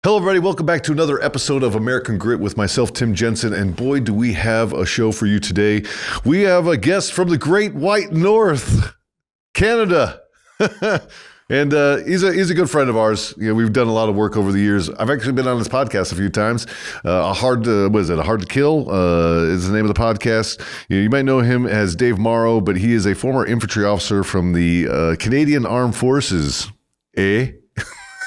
Hello, everybody. Welcome back to another episode of American Grit with myself, Tim Jensen. And boy, do we have a show for you today. We have a guest from the Great White North, Canada. And he's a good friend of ours. You know, we've done a lot of work over the years. I've actually been on his podcast a few times. A Hard to Kill is the name of the podcast. You might know him as Dave Morrow, but he is a former infantry officer from the Canadian Armed Forces.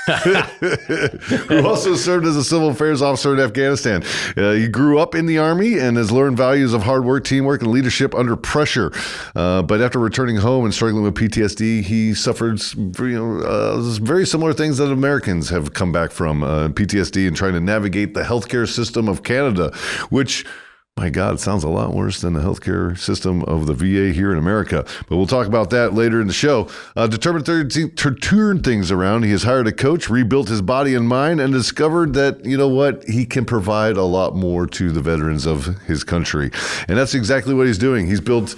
Who also served as a civil affairs officer in Afghanistan. He grew up in the Army and has learned values of hard work, teamwork, and leadership under pressure. But after returning home and struggling with PTSD, he suffered very similar things that Americans have come back from PTSD and trying to navigate the healthcare system of Canada, which, my God, it sounds a lot worse than the healthcare system of the VA here in America. But we'll talk about that later in the show. Determined to turn things around, he has hired a coach, rebuilt his body and mind, and discovered that, you know what, he can provide a lot more to the veterans of his country. And that's exactly what he's doing. He's built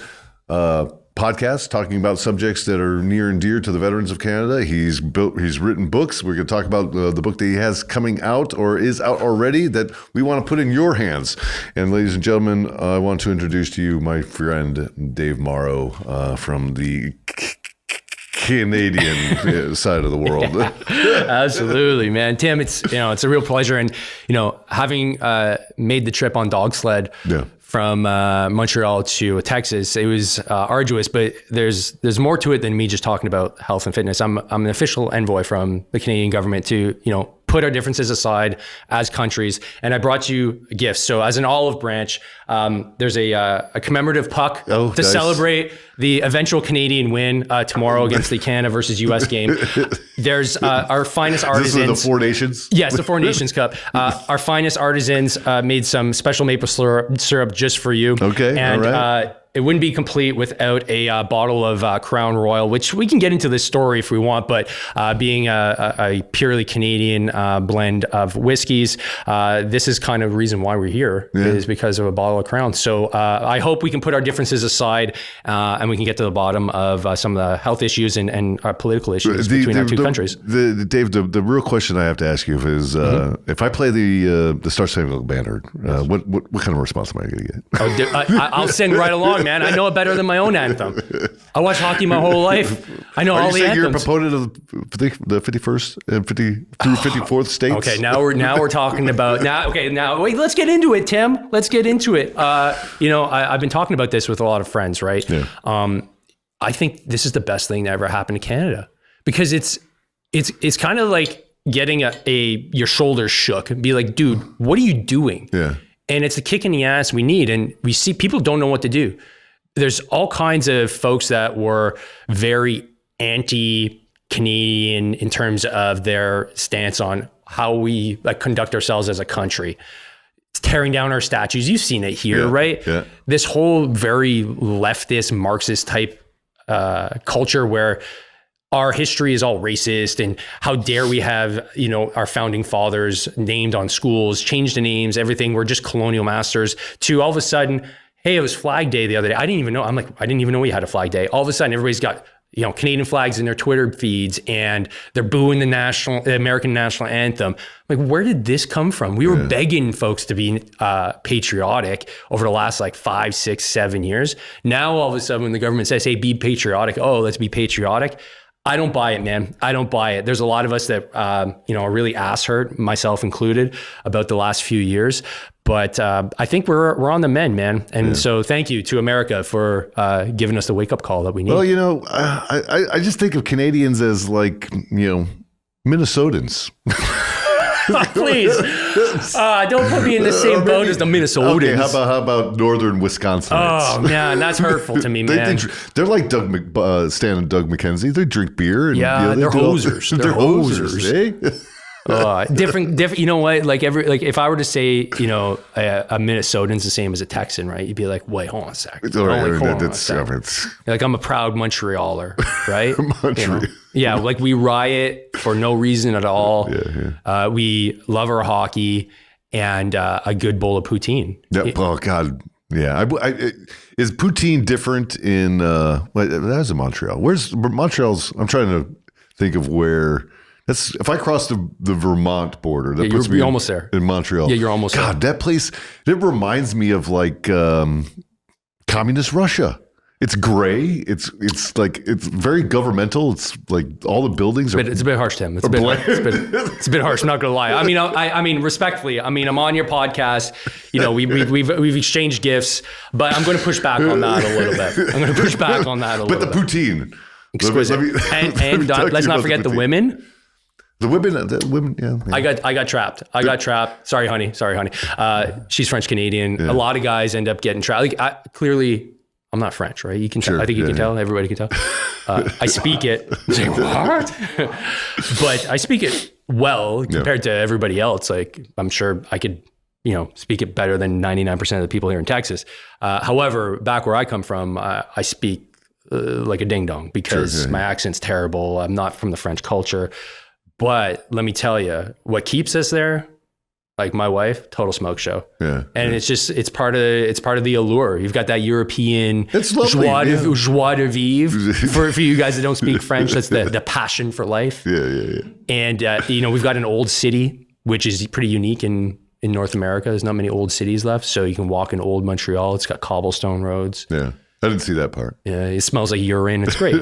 podcasts talking about subjects that are near and dear to the veterans of Canada. He's written books. We're going to talk about the book that he has coming out or is out already that we want to put in your hands. And ladies and gentlemen, I want to introduce to you my friend Dave Morrow from the Canadian side of the world. Yeah, absolutely, man. Tim, it's a real pleasure, and having made the trip on dog sled. Yeah. From Montreal to Texas, it was arduous, but there's more to it than me just talking about health and fitness. I'm an official envoy from the Canadian government to put our differences aside as countries, and I brought you gifts. So as an olive branch, there's a commemorative puck to celebrate the eventual Canadian win tomorrow against the Canada versus US game. There's our finest artisans. This is the Four Nations? Yes, the Four Nations Cup. Our finest artisans made some special maple syrup just for you. Okay, and, all right. It wouldn't be complete without a bottle of Crown Royal, which we can get into this story if we want, but being a purely Canadian blend of whiskeys, this is kind of the reason why we're here, is because of a bottle of Crown. So I hope we can put our differences aside and we can get to the bottom of some of the health issues and political issues between our two countries. Dave, the real question I have to ask you is, if I play the Star Spangled Banner, what kind of response am I going to get? I'll sing right along, man. I know it better than my own anthem. I watched hockey my whole life. I know all the anthems. You're a proponent of the 51st and 54th states? Okay, now we're talking about wait, let's get into it, Tim. Let's get into it. I've been talking about this with a lot of friends, right? Yeah. I think this is the best thing that ever happened to Canada, because it's kind of like getting your shoulders shook and be like, dude, what are you doing? Yeah. And it's a kick in the ass we need. And we see people don't know what to do. There's all kinds of folks that were very anti-Canadian in terms of their stance on how we conduct ourselves as a country. It's tearing down our statues. You've seen it here, right? Yeah. This whole very leftist, Marxist type culture where our history is all racist, and how dare we have, our founding fathers named on schools, change the names, everything. We're just colonial masters, to all of a sudden, hey, it was Flag Day the other day. I didn't even know. I didn't even know we had a Flag Day. All of a sudden, everybody's got, Canadian flags in their Twitter feeds, and they're booing the American national anthem. Where did this come from? We were begging folks to be patriotic over the last 5, 6, 7 years. Now, all of a sudden, when the government says, hey, be patriotic, let's be patriotic. I don't buy it, man. I don't buy it. There's a lot of us that, are really ass hurt, myself included, about the last few years. But I think we're on the mend, man. And so thank you to America for giving us the wake-up call that we need. Well, I just think of Canadians as Minnesotans. Please, don't put me in the same boat as the Minnesotans. Okay, how about northern Wisconsinites? Oh, man, that's hurtful to me, man. They're like Stan and Doug McKenzie. They drink beer. And, they're hosers. They're hosers, eh? Different. You know what? If I were to say, a Minnesotan's the same as a Texan, right? You'd be like, wait, hold on a second. I'm a proud Montrealer, right? Montreal. Yeah, we riot for no reason at all. Yeah. We love our hockey and a good bowl of poutine. Yeah. Oh God. Yeah. Is poutine different in? That was in Montreal. Where's Montreal's? I'm trying to think of where That's if I cross the Vermont border, that puts me you're almost there in Montreal. Yeah, you're almost God, there. that place, it reminds me of like communist Russia. It's gray. It's very governmental. It's like all the buildings are. It's a bit harsh, Tim. It's a bit harsh. I'm not gonna lie. I mean, respectfully. I mean, I'm on your podcast. You know, we've exchanged gifts, but I'm going to push back on that a little bit. I'm going to push back on that a little bit. But the poutine, exquisite. And let's not forget the women. The women, yeah. I got trapped. Sorry, honey. She's French Canadian. Yeah. A lot of guys end up getting trapped. Like, clearly, I'm not French, right? You can tell. I think you can tell. Everybody can tell. I speak it. Say what? But I speak it well compared to everybody else. Like, I'm sure I could, speak it better than 99% of the people here in Texas. However, back where I come from, I speak like a ding dong because my accent's terrible. I'm not from the French culture. But let me tell you, what keeps us there, like my wife, total smoke show. Yeah. And it's part of the allure. You've got that European joie de vivre for you guys that don't speak French. That's the passion for life. Yeah. And, we've got an old city, which is pretty unique in North America. There's not many old cities left. So you can walk in old Montreal. It's got cobblestone roads. Yeah. I didn't see that part. Yeah, it smells like urine. It's great.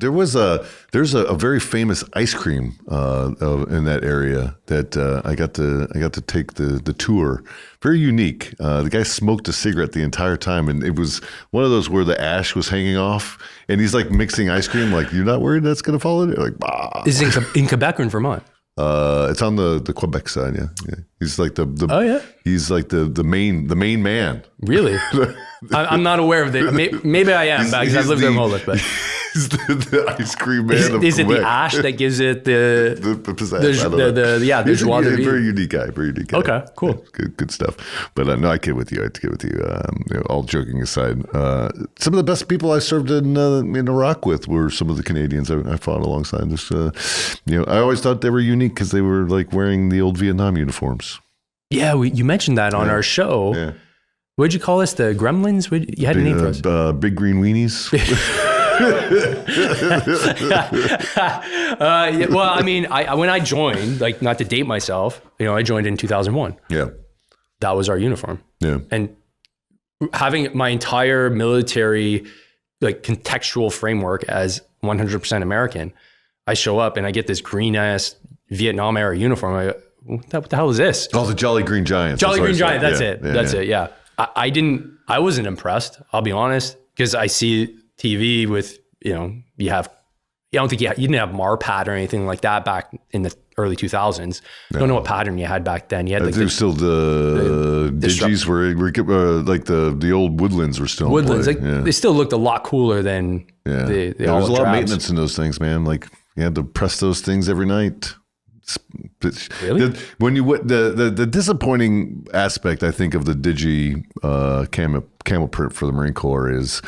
There's a very famous ice cream in that area that I got to take the tour. Very unique. The guy smoked a cigarette the entire time, and it was one of those where the ash was hanging off, and he's like mixing ice cream. Like, you're not worried that's gonna fall in? Like, bah. Is it in Quebec or in Vermont? It's on the Quebec side. Yeah. He's like he's like the main man. Really? I'm not aware of it. Maybe I am, because I've lived there my whole life. But he's the ice cream man. Is it the ash that gives it the joie de vivre? Very unique guy. Okay, cool. Good stuff. But no, I kid with you. All joking aside, some of the best people I served in Iraq with were some of the Canadians I fought alongside. I always thought they were unique because they were like wearing the old Vietnam uniforms. Yeah, you mentioned that on our show. Yeah. What'd you call us? The Gremlins? You had a name for us. Big green weenies. Well, I mean, when I joined, like, not to date myself, I joined in 2001. Yeah. That was our uniform. Yeah. And having my entire military, like, contextual framework as 100% American, I show up and I get this green ass Vietnam era uniform. What the hell is this? Oh, the Jolly Green Giants. Jolly Green Giant. That's it. Yeah. I wasn't impressed. I'll be honest, because I see TV with, you didn't have Mar pad or anything like that back in the early 2000s. No. Don't know what pattern you had back then. You had there's still the digis were like the old Woodlands were still Woodlands. They still looked a lot cooler than the there was a lot of maintenance in those things, man. Like, you had to press those things every night. Really? When you the disappointing aspect, I think, of the digi camel print for the Marine Corps is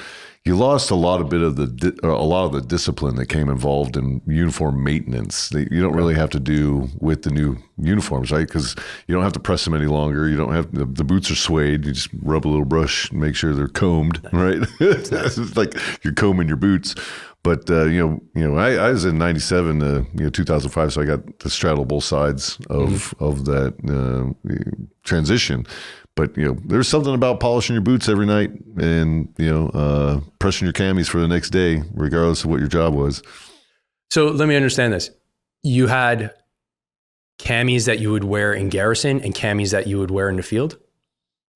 you lost a lot of the discipline that came involved in uniform maintenance. You don't really have to do with the new uniforms, right? Because you don't have to press them any longer. You don't have the boots are suede. You just rub a little brush and make sure they're combed, right? It's like you're combing your boots. But I was in '97 to 2005, so I got to straddle both sides of that transition. But there's something about polishing your boots every night and pressing your camis for the next day, regardless of what your job was. So let me understand this: you had camis that you would wear in garrison and camis that you would wear in the field.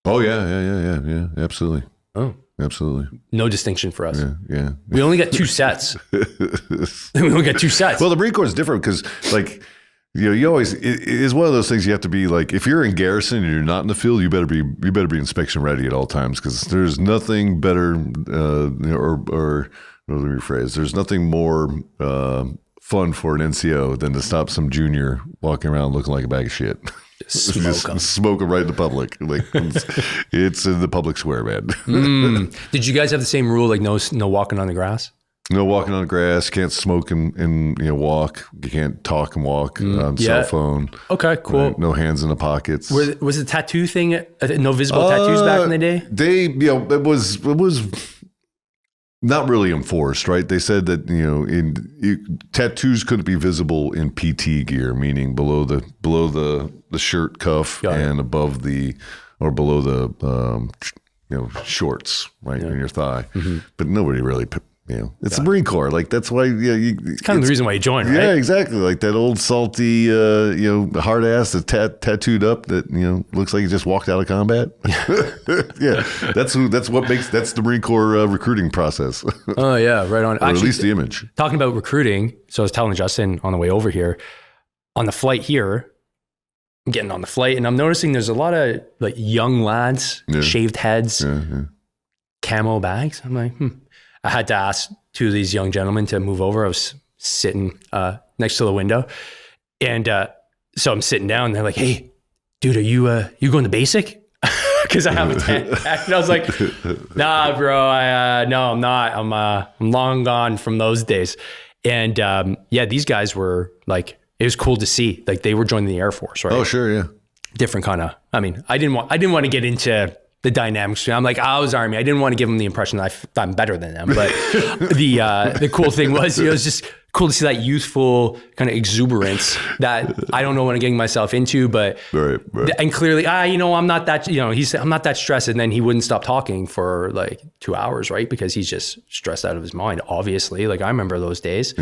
Oh yeah, absolutely. Oh. Absolutely. No distinction for us. Yeah. We only got two sets. Well, the Marine Corps is different because, like, you always, it is one of those things you have to be like, if you're in garrison and you're not in the field, you better be inspection ready at all times, because there's nothing better, or let me rephrase, there's nothing more fun for an NCO than to stop some junior walking around looking like a bag of shit. Smoke them right in the public. Like, it's in the public square, man. Did you guys have the same rule, like no walking on the grass? No walking on the grass. Can't smoke and walk. You can't talk and walk on cell phone. Okay, cool. Right? No hands in the pockets. Was the tattoo thing no visible tattoos back in the day? It was not really enforced, right? They said that, tattoos couldn't be visible in PT gear, meaning below the shirt cuff and above or below the shorts, right, in your thigh. Mm-hmm. But nobody really, it's the Marine Corps. Like, that's why, it's kind of the reason why you joined, right? Yeah, exactly. Like that old salty, hard ass that's tattooed up that, looks like he just walked out of combat. Yeah, that's the Marine Corps recruiting process. Oh yeah, right on. Or actually, at least the image. Talking about recruiting, so I was telling Justin on the way over here, on the flight here, I'm getting on the flight and I'm noticing there's a lot of like young lads, shaved heads, camo bags. I'm like, I had to ask two of these young gentlemen to move over. I was sitting next to the window, and so I'm sitting down. And they're like, "Hey, dude, are you going to basic?" Because I have a tent. And I was like, "Nah, bro. No, I'm not. I'm long gone from those days." And these guys were like, it was cool to see. Like they were joining the Air Force, right? Oh, sure, yeah. Different kind of. I mean, I didn't want to get into the dynamics. I'm like, I was Army. I didn't want to give them the impression that I'm better than them. But the cool thing was, it was just cool to see that youthful kind of exuberance that I don't know what I'm getting myself into. But right. And clearly, I'm not that. He said, I'm not that stressed. And then he wouldn't stop talking for like 2 hours, right? Because he's just stressed out of his mind. Obviously, like I remember those days,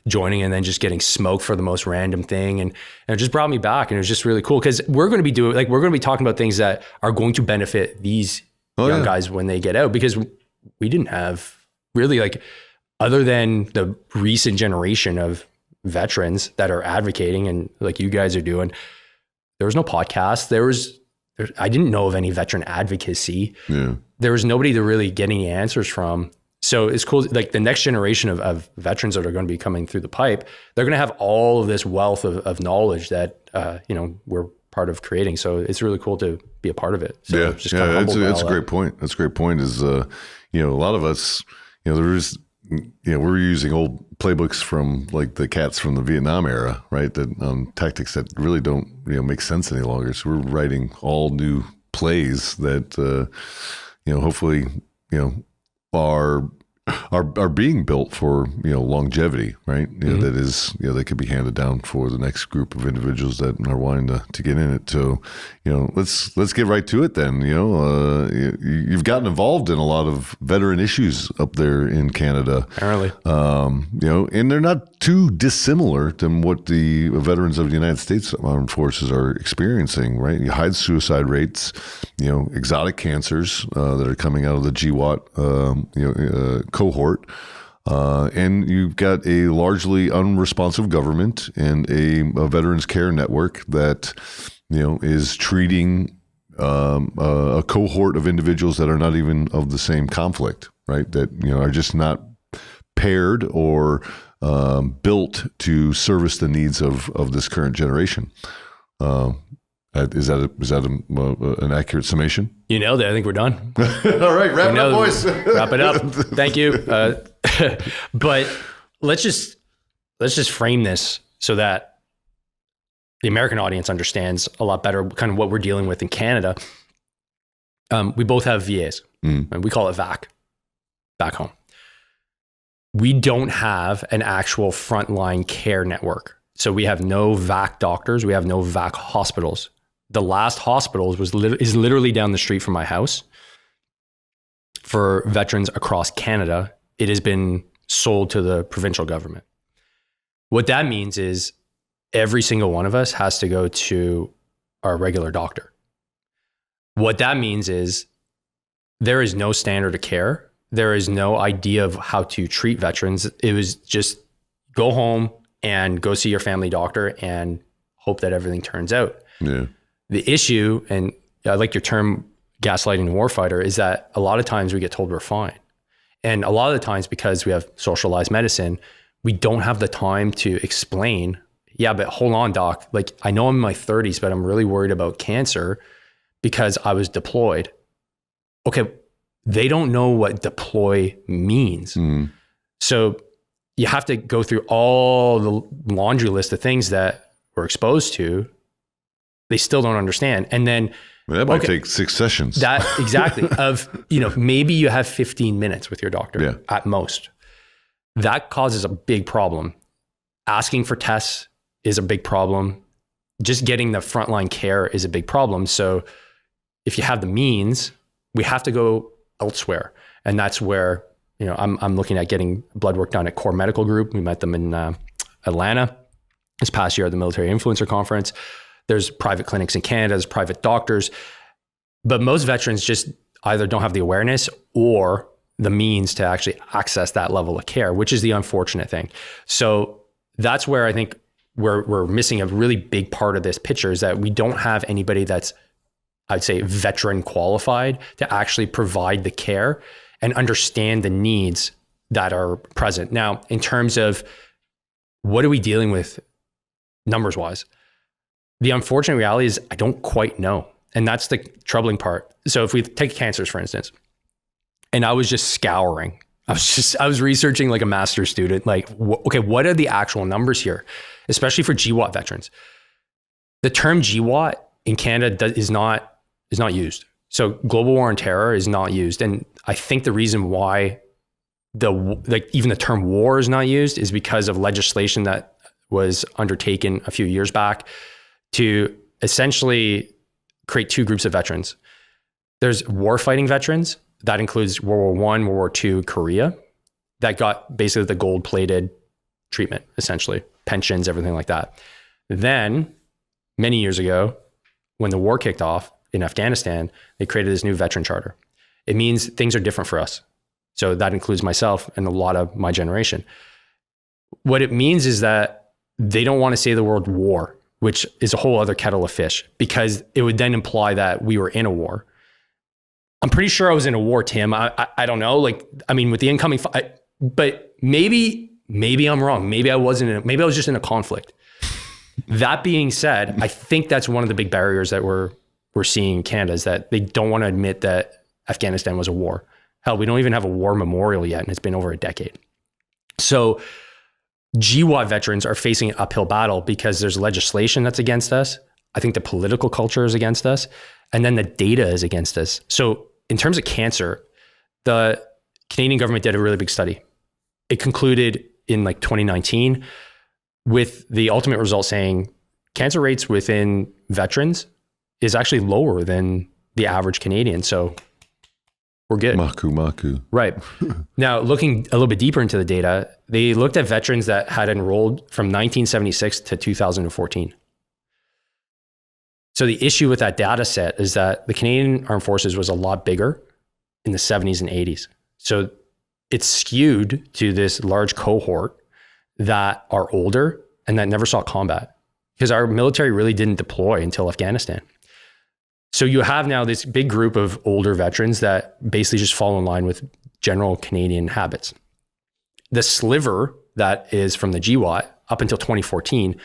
joining and then just getting smoked for the most random thing, and it just brought me back. And it was just really cool because we're going to be talking about things that are going to benefit these young guys when they get out, because we didn't have really like, other than the recent generation of veterans that are advocating and like you guys are doing, there was no podcast. I didn't know of any veteran advocacy. Yeah. There was nobody to really get any answers from. So it's cool. Like the next generation of veterans that are going to be coming through the pipe, they're going to have all of this wealth of knowledge that, we're part of creating. So it's really cool to be a part of it. So that's a great point. That's a great point is, a lot of us, we're using old playbooks from like the cats from the Vietnam era, right? That tactics that really don't make sense any longer. So we're writing all new plays that hopefully are being built for longevity, right? Mm-hmm. That is they could be handed down for the next group of individuals that are wanting to get in it. So let's get right to it then. You've gotten involved in a lot of veteran issues up there in Canada, apparently. And they're not too dissimilar than what the veterans of the United States Armed Forces are experiencing, right? High suicide rates, exotic cancers that are coming out of the GWAT cohort, and you've got a largely unresponsive government and a veterans care network that is treating a cohort of individuals that are not even of the same conflict, right? That are just not paired or built to service the needs of this current generation. Is that an accurate summation? You nailed it. I think we're done. All right, wrap it up, boys. Wrap it up. Thank you. But let's just frame this so that the American audience understands a lot better kind of what we're dealing with in Canada. We both have VAs, and we call it VAC back home. We don't have an actual frontline care network. So we have no VAC doctors. We have no VAC hospitals. The last hospital is literally down the street from my house. For veterans across Canada, it has been sold to the provincial government. What that means is every single one of us has to go to our regular doctor. What that means is there is no standard of care. There is no idea of how to treat veterans. It was just go home and go see your family doctor and hope that everything turns out. Yeah. The issue, and I like your term gaslighting the warfighter, is that a lot of times we get told we're fine. And a lot of the times, because we have socialized medicine, we don't have the time to explain, yeah, but hold on, doc. Like, I know I'm in my 30s, but I'm really worried about cancer because I was deployed. Okay, they don't know what deploy means. Mm. So you have to go through all the laundry list of things that we're exposed to They still don't understand. And then that might take 6 sessions. That exactly of, maybe you have 15 minutes with your doctor at most. That causes a big problem. Asking for tests is a big problem. Just getting the frontline care is a big problem. So if you have the means, we have to go elsewhere. And that's where, I'm looking at getting blood work done at Core Medical Group. We met them in Atlanta this past year at the Military Influencer Conference. There's private clinics in Canada, there's private doctors, but most veterans just either don't have the awareness or the means to actually access that level of care, which is the unfortunate thing. So that's where I think we're missing a really big part of this picture, is that we don't have anybody that's, I'd say, veteran qualified to actually provide the care and understand the needs that are present. Now, in terms of what are we dealing with numbers wise? The unfortunate reality is I don't quite know. And that's the troubling part. So if we take cancers, for instance, and I was just scouring, I was researching like a master's student, like, okay, what are the actual numbers here, especially for GWAT veterans? The term GWAT in Canada is not used. So global war on terror is not used. And I think the reason why even the term war is not used is because of legislation that was undertaken a few years back to essentially create 2 groups of veterans. There's warfighting veterans. That includes World War I, World War II, Korea, that got basically the gold-plated treatment, essentially, pensions, everything like that. Then, many years ago, when the war kicked off in Afghanistan, they created this new veteran charter. It means things are different for us. So that includes myself and a lot of my generation. What it means is that they don't want to say the word war, which is a whole other kettle of fish, because it would then imply that we were in a war. I'm pretty sure I was in a war, Tim. I don't know. With the incoming, but maybe I'm wrong. Maybe I wasn't. Maybe I was just in a conflict. That being said, I think that's one of the big barriers that we're seeing in Canada, is that they don't want to admit that Afghanistan was a war. Hell, we don't even have a war memorial yet, and it's been over a decade. So GWAT veterans are facing an uphill battle because there's legislation that's against us. I think the political culture is against us, and then the data is against us. So in terms of cancer, the Canadian government did a really big study. It concluded in 2019 with the ultimate result saying cancer rates within veterans is actually lower than the average Canadian. So we're good. Maku. Right. Now, looking a little bit deeper into the data, they looked at veterans that had enrolled from 1976 to 2014. So the issue with that data set is that the Canadian Armed Forces was a lot bigger in the 70s and 80s. So it's skewed to this large cohort that are older and that never saw combat, because our military really didn't deploy until Afghanistan. So you have now this big group of older veterans that basically just fall in line with general Canadian habits. The sliver that is from the GWAT up until 2014,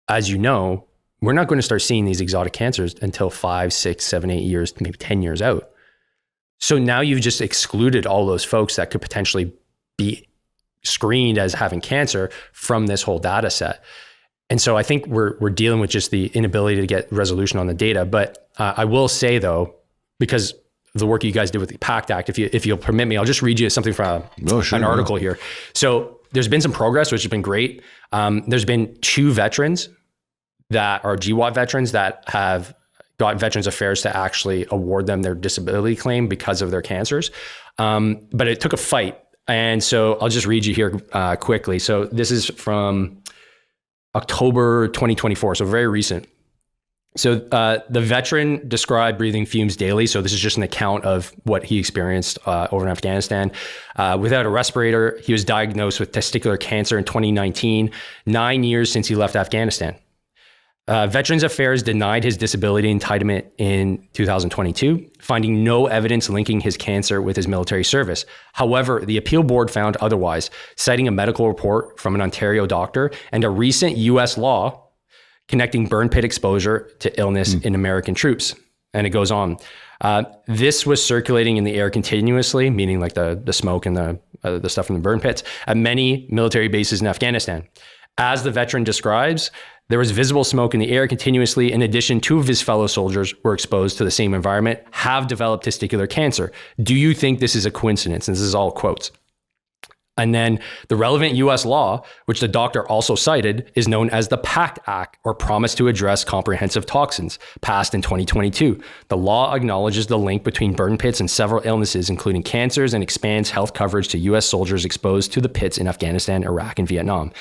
as you know, we're not going to start seeing these exotic cancers until 5, 6, 7, 8 years, maybe 10 years out. So now you've just excluded all those folks that could potentially be screened as having cancer from this whole data set. And so I think we're dealing with just the inability to get resolution on the data. But I will say, though, because of the work you guys did with the PACT Act, if you'll permit me, I'll just read you something from an article here. So there's been some progress, which has been great. There's been 2 veterans that are GWAT veterans that have got Veterans Affairs to actually award them their disability claim because of their cancers. But it took a fight. And so I'll just read you here quickly. So this is from October 2024, so very recent. So the veteran described breathing fumes daily. So this is just an account of what he experienced over in Afghanistan. Without a respirator, he was diagnosed with testicular cancer in 2019, 9 years since he left Afghanistan. Veterans Affairs denied his disability entitlement in 2022, finding no evidence linking his cancer with his military service. However, the appeal board found otherwise, citing a medical report from an Ontario doctor and a recent U.S. law connecting burn pit exposure to illness in American troops. And it goes on. This was circulating in the air continuously, meaning like the smoke and the stuff from the burn pits, at many military bases in Afghanistan. As the veteran describes, there was visible smoke in the air continuously. In addition, 2 of his fellow soldiers were exposed to the same environment, have developed testicular cancer. Do you think this is a coincidence? And this is all quotes. And then the relevant U.S. law, which the doctor also cited, is known as the PACT Act, or Promise to Address Comprehensive Toxins, passed in 2022. The law acknowledges the link between burn pits and several illnesses, including cancers, and expands health coverage to U.S. soldiers exposed to the pits in Afghanistan, Iraq, and Vietnam.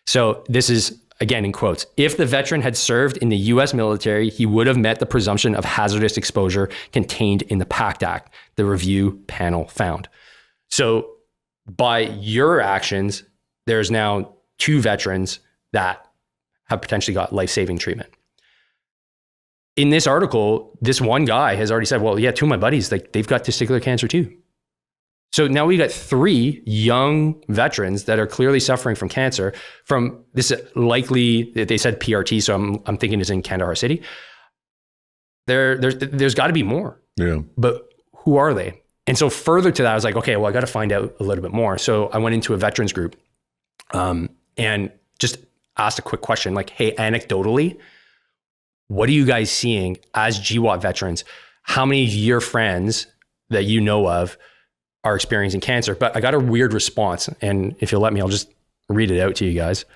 So this is, again, in quotes, if the veteran had served in the U.S. military, he would have met the presumption of hazardous exposure contained in the PACT Act, the review panel found. So by your actions, there's now 2 veterans that have potentially got life-saving treatment. In this article, this one guy has already said, well, yeah, 2 of my buddies, like they've got testicular cancer too. So now we got 3 young veterans that are clearly suffering from cancer from this likely, they said PRT, so I'm thinking it's in Kandahar City. There's got to be more. Yeah. But who are they? And so further to that, I was like, okay, well, I got to find out a little bit more. So I went into a veterans group and just asked a quick question like, hey, anecdotally, what are you guys seeing as GWAT veterans? How many of your friends that you know of are experiencing cancer? But I got a weird response. And if you'll let me, I'll just read it out to you guys.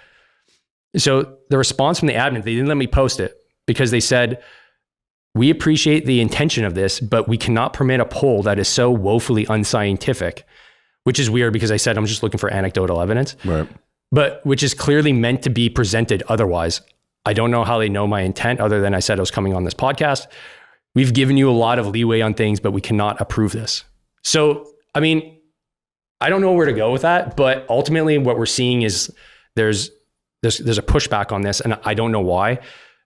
So the response from the admin, they didn't let me post it because they said, we appreciate the intention of this, but we cannot permit a poll that is so woefully unscientific, which is weird because I said I'm just looking for anecdotal evidence, right? But which is clearly meant to be presented otherwise. I don't know how they know my intent other than I said I was coming on this podcast. We've given you a lot of leeway on things, but we cannot approve this. So, I mean, I don't know where to go with that, but ultimately what we're seeing is there's a pushback on this, and I don't know why.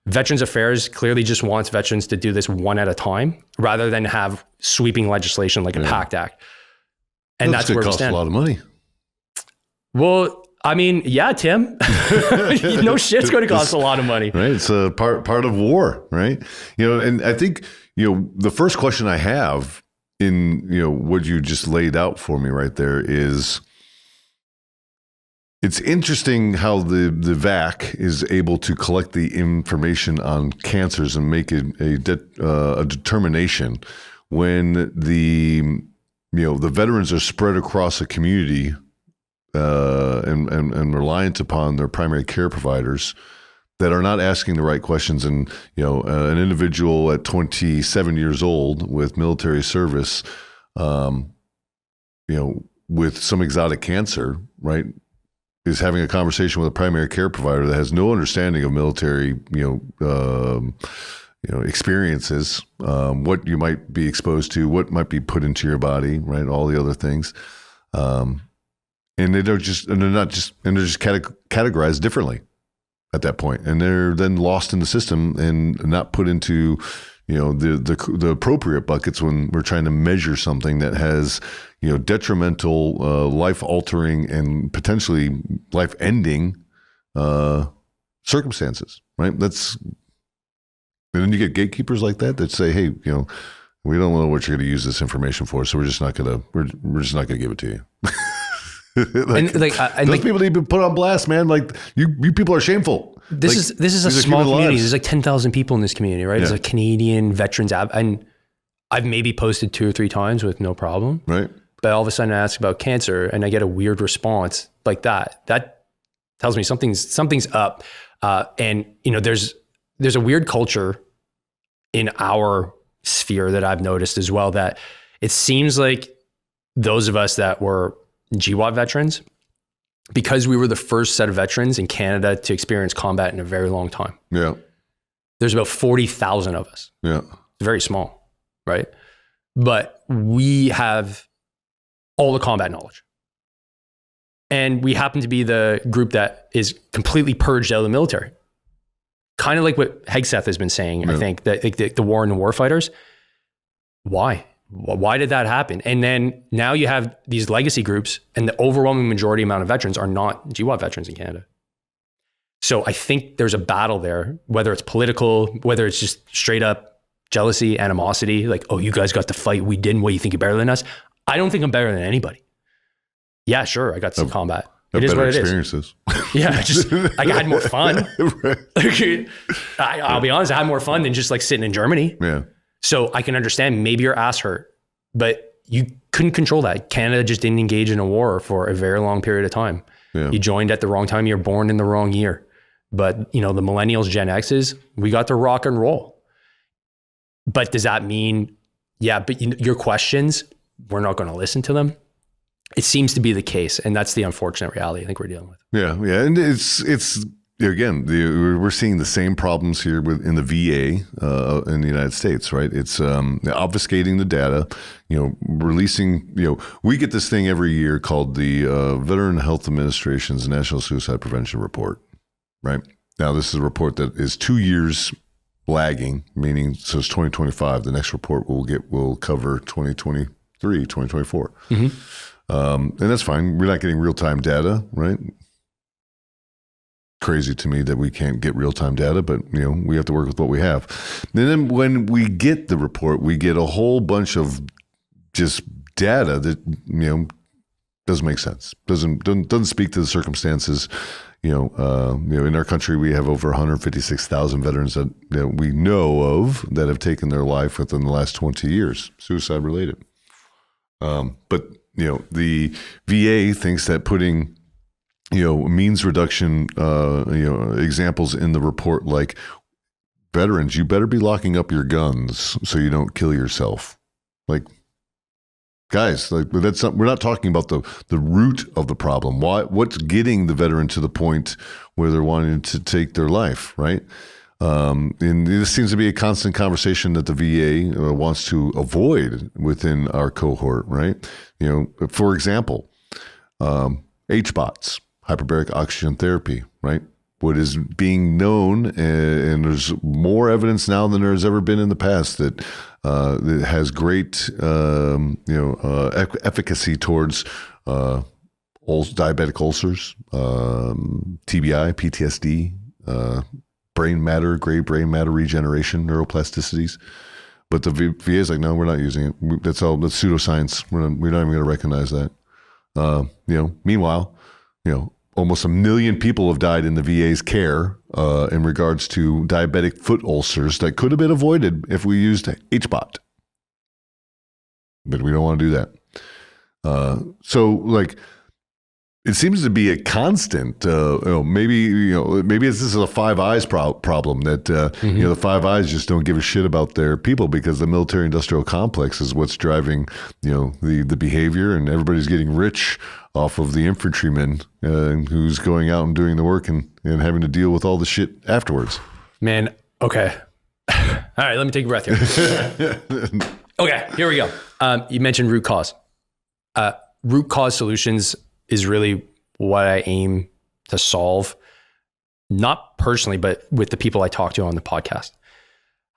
Veterans Affairs clearly just wants veterans to do this one at a time rather than have sweeping legislation like a PACT Act. And that's where we stand. It costs a lot of money. Well, I mean, yeah, Tim, no shit's going to cost a lot of money. Right. It's a part of war, right? And I think, the first question I have in, what you just laid out for me right there is, it's interesting how the VAC is able to collect the information on cancers and make a determination when the veterans are spread across a community and reliant upon their primary care providers that are not asking the right questions. And an individual at 27 years old with military service, with some exotic cancer, right, is having a conversation with a primary care provider that has no understanding of military, experiences, what you might be exposed to, what might be put into your body, right? All the other things. And they're just categorized differently at that point. And they're then lost in the system and not put into, the appropriate buckets when we're trying to measure something that has, detrimental, life-altering and potentially life-ending circumstances, right? And then you get gatekeepers like that say, hey, we don't know what you're going to use this information for, so we're just not going to give it to you. Those people need to be put on blast, man. Like you people are shameful. This is a small community. There's like 10,000 people in this community, right? Yeah. There's a Canadian veterans app, and I've maybe posted 2 or 3 times with no problem. Right. But all of a sudden I ask about cancer and I get a weird response like that. That tells me something's up. And there's a weird culture in our sphere that I've noticed as well, that it seems like those of us that were GWAT veterans, because we were the first set of veterans in Canada to experience combat in a very long time. Yeah. There's about 40,000 of us. Yeah. It's very small, right? But we have all the combat knowledge. And we happen to be the group that is completely purged out of the military. Kind of like what Hegseth has been saying, yeah. I think, that the war and the war fighters. Why? Why did that happen? And then now you have these legacy groups, and the overwhelming majority amount of veterans are not GWAT veterans in Canada. So I think there's a battle there, whether it's political, whether it's just straight up jealousy, animosity, like, oh, you guys got to fight, we didn't, what, you think you're better than us? I don't think I'm better than anybody. Yeah, sure, I got some combat. It is what it is. Experiences. Yeah, just like I had more fun. Right. I'll be honest, I had more fun than just like sitting in Germany. Yeah. So I can understand maybe your ass hurt, but you couldn't control that. Canada just didn't engage in a war for a very long period of time. Yeah. You joined at the wrong time. You're born in the wrong year. But the millennials, Gen X's, we got to rock and roll. But does that mean, but your questions, we're not going to listen to them? It seems to be the case. And that's the unfortunate reality I think we're dealing with. Yeah. Yeah. And it's again, we're seeing the same problems here in the VA in the United States, right? It's obfuscating the data, releasing, we get this thing every year called the Veteran Health Administration's National Suicide Prevention Report, right? Now, this is a report that is 2 years lagging, meaning, so it's 2025. The next report will cover 2023, 2024. Mm-hmm. And that's fine. We're not getting real-time data, right? Crazy to me that we can't get real-time data, but we have to work with what we have. And then when we get the report, we get a whole bunch of just data that doesn't make sense. Doesn't speak to the circumstances. In our country, we have over 156,000 veterans that we know of that have taken their life within the last 20 years, suicide related. But the VA thinks that putting means reduction, examples in the report, like veterans, you better be locking up your guns so you don't kill yourself. Like, guys, like we're not talking about the root of the problem. What's getting the veteran to the point where they're wanting to take their life, right? And this seems to be a constant conversation that the VA wants to avoid within our cohort, right? For example, HBOTs. Hyperbaric oxygen therapy, right? What is being known, and there's more evidence now than there's ever been in the past that it has great, efficacy towards diabetic ulcers, TBI, PTSD, brain matter, gray brain matter regeneration, neuroplasticities. But the VA is like, no, we're not using it. That's pseudoscience. We're not even going to recognize that. Meanwhile, almost 1 million people have died in the VA's care in regards to diabetic foot ulcers that could have been avoided if we used HBOT. But we don't want to do that. It seems to be a constant. Maybe this is a Five Eyes problem that the Five Eyes just don't give a shit about their people because the military-industrial complex is what's driving the behavior, and everybody's getting rich off of the infantryman who's going out and doing the work and having to deal with all the shit afterwards. Man, okay. All right, let me take a breath here. Okay, here we go. You mentioned root cause. Root cause solutions is really what I aim to solve, not personally, but with the people I talk to on the podcast.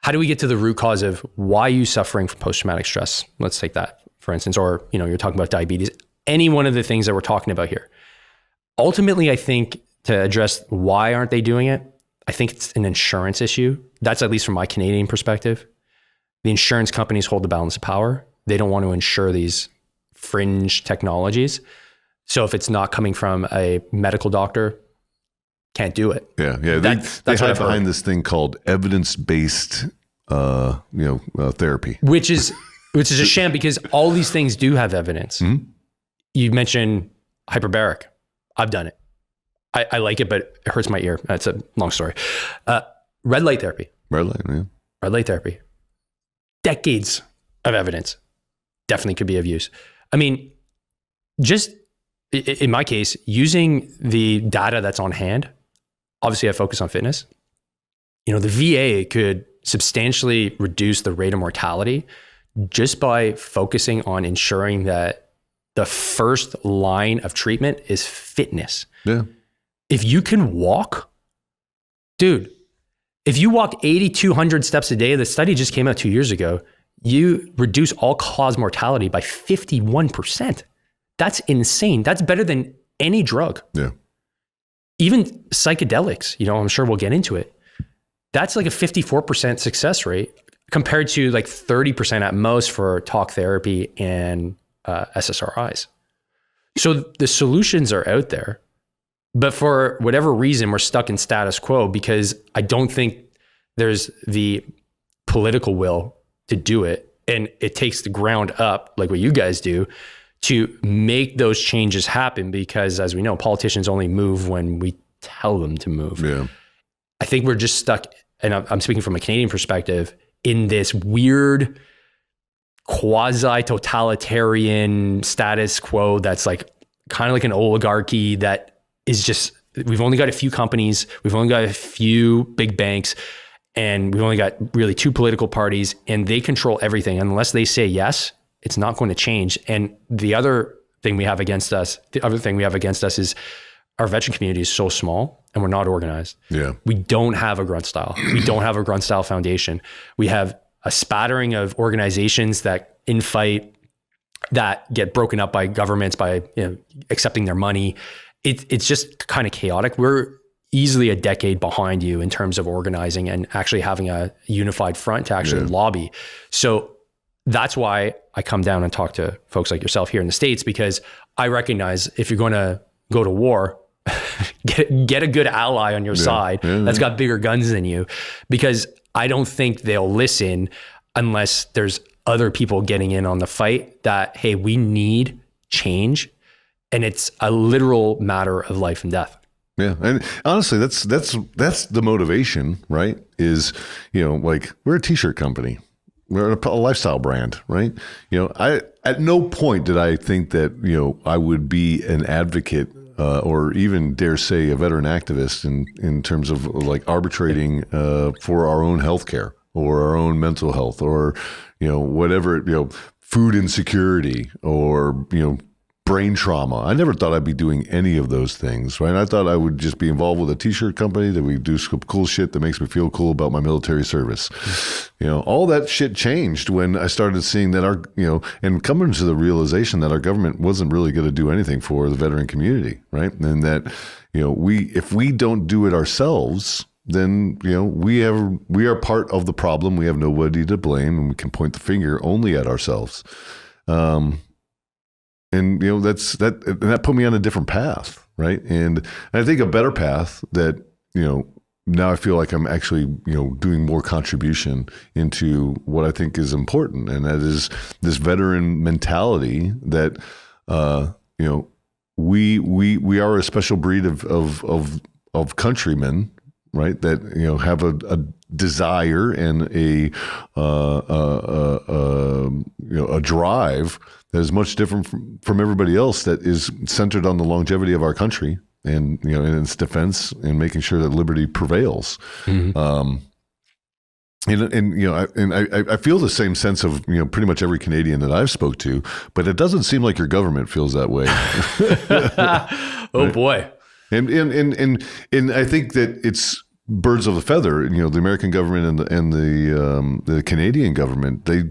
How do we get to the root cause of why are you suffering from post-traumatic stress? Let's take that, for instance, or, you're talking about diabetes, any one of the things that we're talking about here. Ultimately, I think to address why aren't they doing it, I think it's an insurance issue. That's at least from my Canadian perspective. The insurance companies hold the balance of power. They don't want to insure these fringe technologies. So if it's not coming from a medical doctor, can't do it. Yeah. That's hide behind this thing called evidence-based, therapy, which is a sham because all these things do have evidence. Mm-hmm. You mentioned hyperbaric. I've done it. I like it, but it hurts my ear. That's a long story. Red light therapy. Red light therapy. Decades of evidence. Definitely could be of use. I mean, just in my case, using the data that's on hand, obviously I focus on fitness. The VA could substantially reduce the rate of mortality just by focusing on ensuring that the first line of treatment is fitness. Yeah. If you can walk, dude, if you walk 8,200 steps a day, the study just came out 2 years ago, you reduce all-cause mortality by 51%. That's insane. That's better than any drug. Yeah. Even psychedelics, I'm sure we'll get into it. That's like a 54% success rate compared to like 30% at most for talk therapy and SSRIs. So the solutions are out there. But for whatever reason, we're stuck in status quo because I don't think there's the political will to do it. And it takes the ground up, like what you guys do, to make those changes happen, because as we know, politicians only move when we tell them to move. Yeah. I think we're just stuck, and I'm speaking from a Canadian perspective, in this weird quasi-totalitarian status quo that's like kind of like an oligarchy that is just, we've only got a few companies, we've only got a few big banks, and we've only got really two political parties, and they control everything. Unless they say yes, it's not going to change. And the other thing we have against us is our veteran community is so small and we're not organized. Yeah. We don't have a Grunt Style. We don't have a Grunt Style foundation. We have a spattering of organizations that infight, that get broken up by governments by accepting their money. It's just kind of chaotic. We're easily a decade behind you in terms of organizing and actually having a unified front to actually lobby. So that's why I come down and talk to folks like yourself here in the States, because I recognize if you're going to go to war, get a good ally on your side that's got bigger guns than you, because I don't think they'll listen unless there's other people getting in on the fight that, hey, we need change. And it's a literal matter of life and death. Yeah. And honestly, that's the motivation, right? Is, like, we're a t-shirt company. We're a lifestyle brand, right? I at no point did I think that, I would be an advocate or even dare say a veteran activist in terms of like arbitrating for our own healthcare or our own mental health or, whatever, food insecurity or, brain trauma. I never thought I'd be doing any of those things, right? I thought I would just be involved with a t-shirt company that we do some cool shit that makes me feel cool about my military service. All that shit changed when I started seeing that our, and coming to the realization that our government wasn't really going to do anything for the veteran community, right? And that, if we don't do it ourselves, then, we are part of the problem. We have nobody to blame, and we can point the finger only at ourselves. And that put me on a different path, right? And I think a better path that now I feel like I'm actually doing more contribution into what I think is important, and that is this veteran mentality that we are a special breed of countrymen, right? That have a desire and a drive that is much different from everybody else, that is centered on the longevity of our country and in its defense and making sure that liberty prevails. Mm-hmm. I feel the same sense of pretty much every Canadian that I've spoke to, but it doesn't seem like your government feels that way. Oh right? Boy. And I think that it's birds of a feather. The American government and the Canadian government, they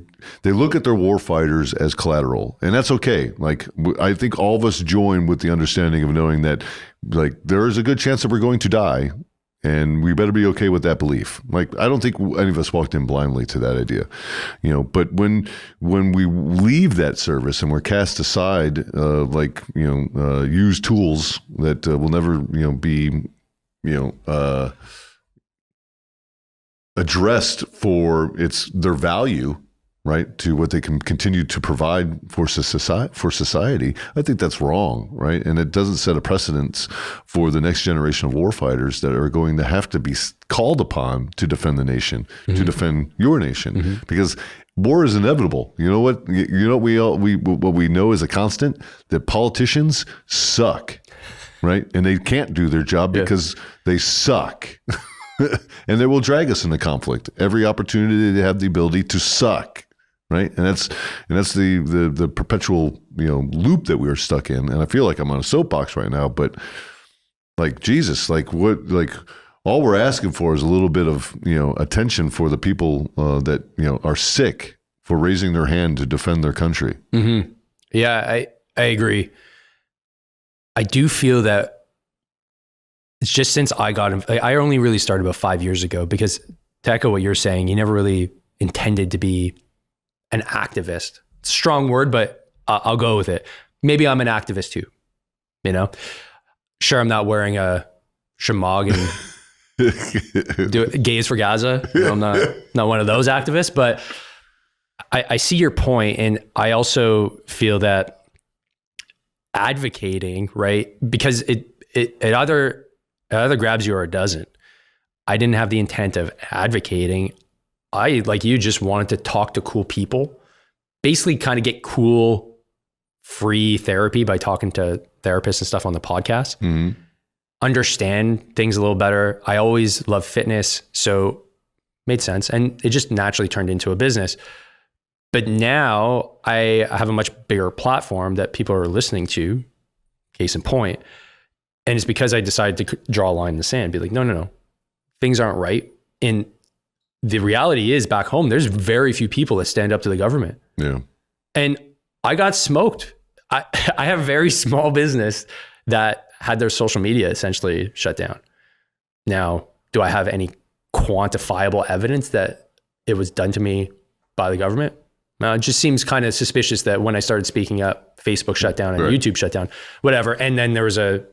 look at their war fighters as collateral, and that's okay. Like, I think all of us join with the understanding of knowing that, like, there is a good chance that we're going to die, and we better be okay with that belief. Like, I don't think any of us walked in blindly to that idea, but when we leave that service and we're cast aside, used tools that will never, be, addressed for their value, right, to what they can continue to provide for society, I think that's wrong, right? And it doesn't set a precedence for the next generation of warfighters that are going to have to be called upon to defend the nation, mm-hmm. to defend your nation, mm-hmm. because war is inevitable. What we know is a constant, that politicians suck, right? And they can't do their job because they suck. And they will drag us into conflict every opportunity they have the ability to suck, right? And that's the perpetual loop that we are stuck in. And I feel like I'm on a soapbox right now, but like, Jesus, all we're asking for is a little bit of attention for the people that are sick for raising their hand to defend their country. Mm-hmm. Yeah, I agree. I do feel that it's just since I only really started about 5 years ago, because to echo what you're saying, you never really intended to be an activist. It's a strong word, but I'll go with it. Maybe I'm an activist too, Sure, I'm not wearing a shamag and gays for Gaza. I'm not one of those activists, but I see your point, and I also feel that advocating, right? Because it either grabs you or it doesn't. I didn't have the intent of advocating. I, like you, just wanted to talk to cool people, basically kind of get cool, free therapy by talking to therapists and stuff on the podcast. Mm-hmm. Understand things a little better. I always loved fitness, so made sense. And it just naturally turned into a business. But now I have a much bigger platform that people are listening to, case in point. And it's because I decided to draw a line in the sand, be like, no, things aren't right. And the reality is back home, there's very few people that stand up to the government. Yeah. And I got smoked. I have a very small business that had their social media essentially shut down. Now, do I have any quantifiable evidence that it was done to me by the government? No, it just seems kind of suspicious that when I started speaking up, Facebook shut down and YouTube shut down, whatever. And then there was a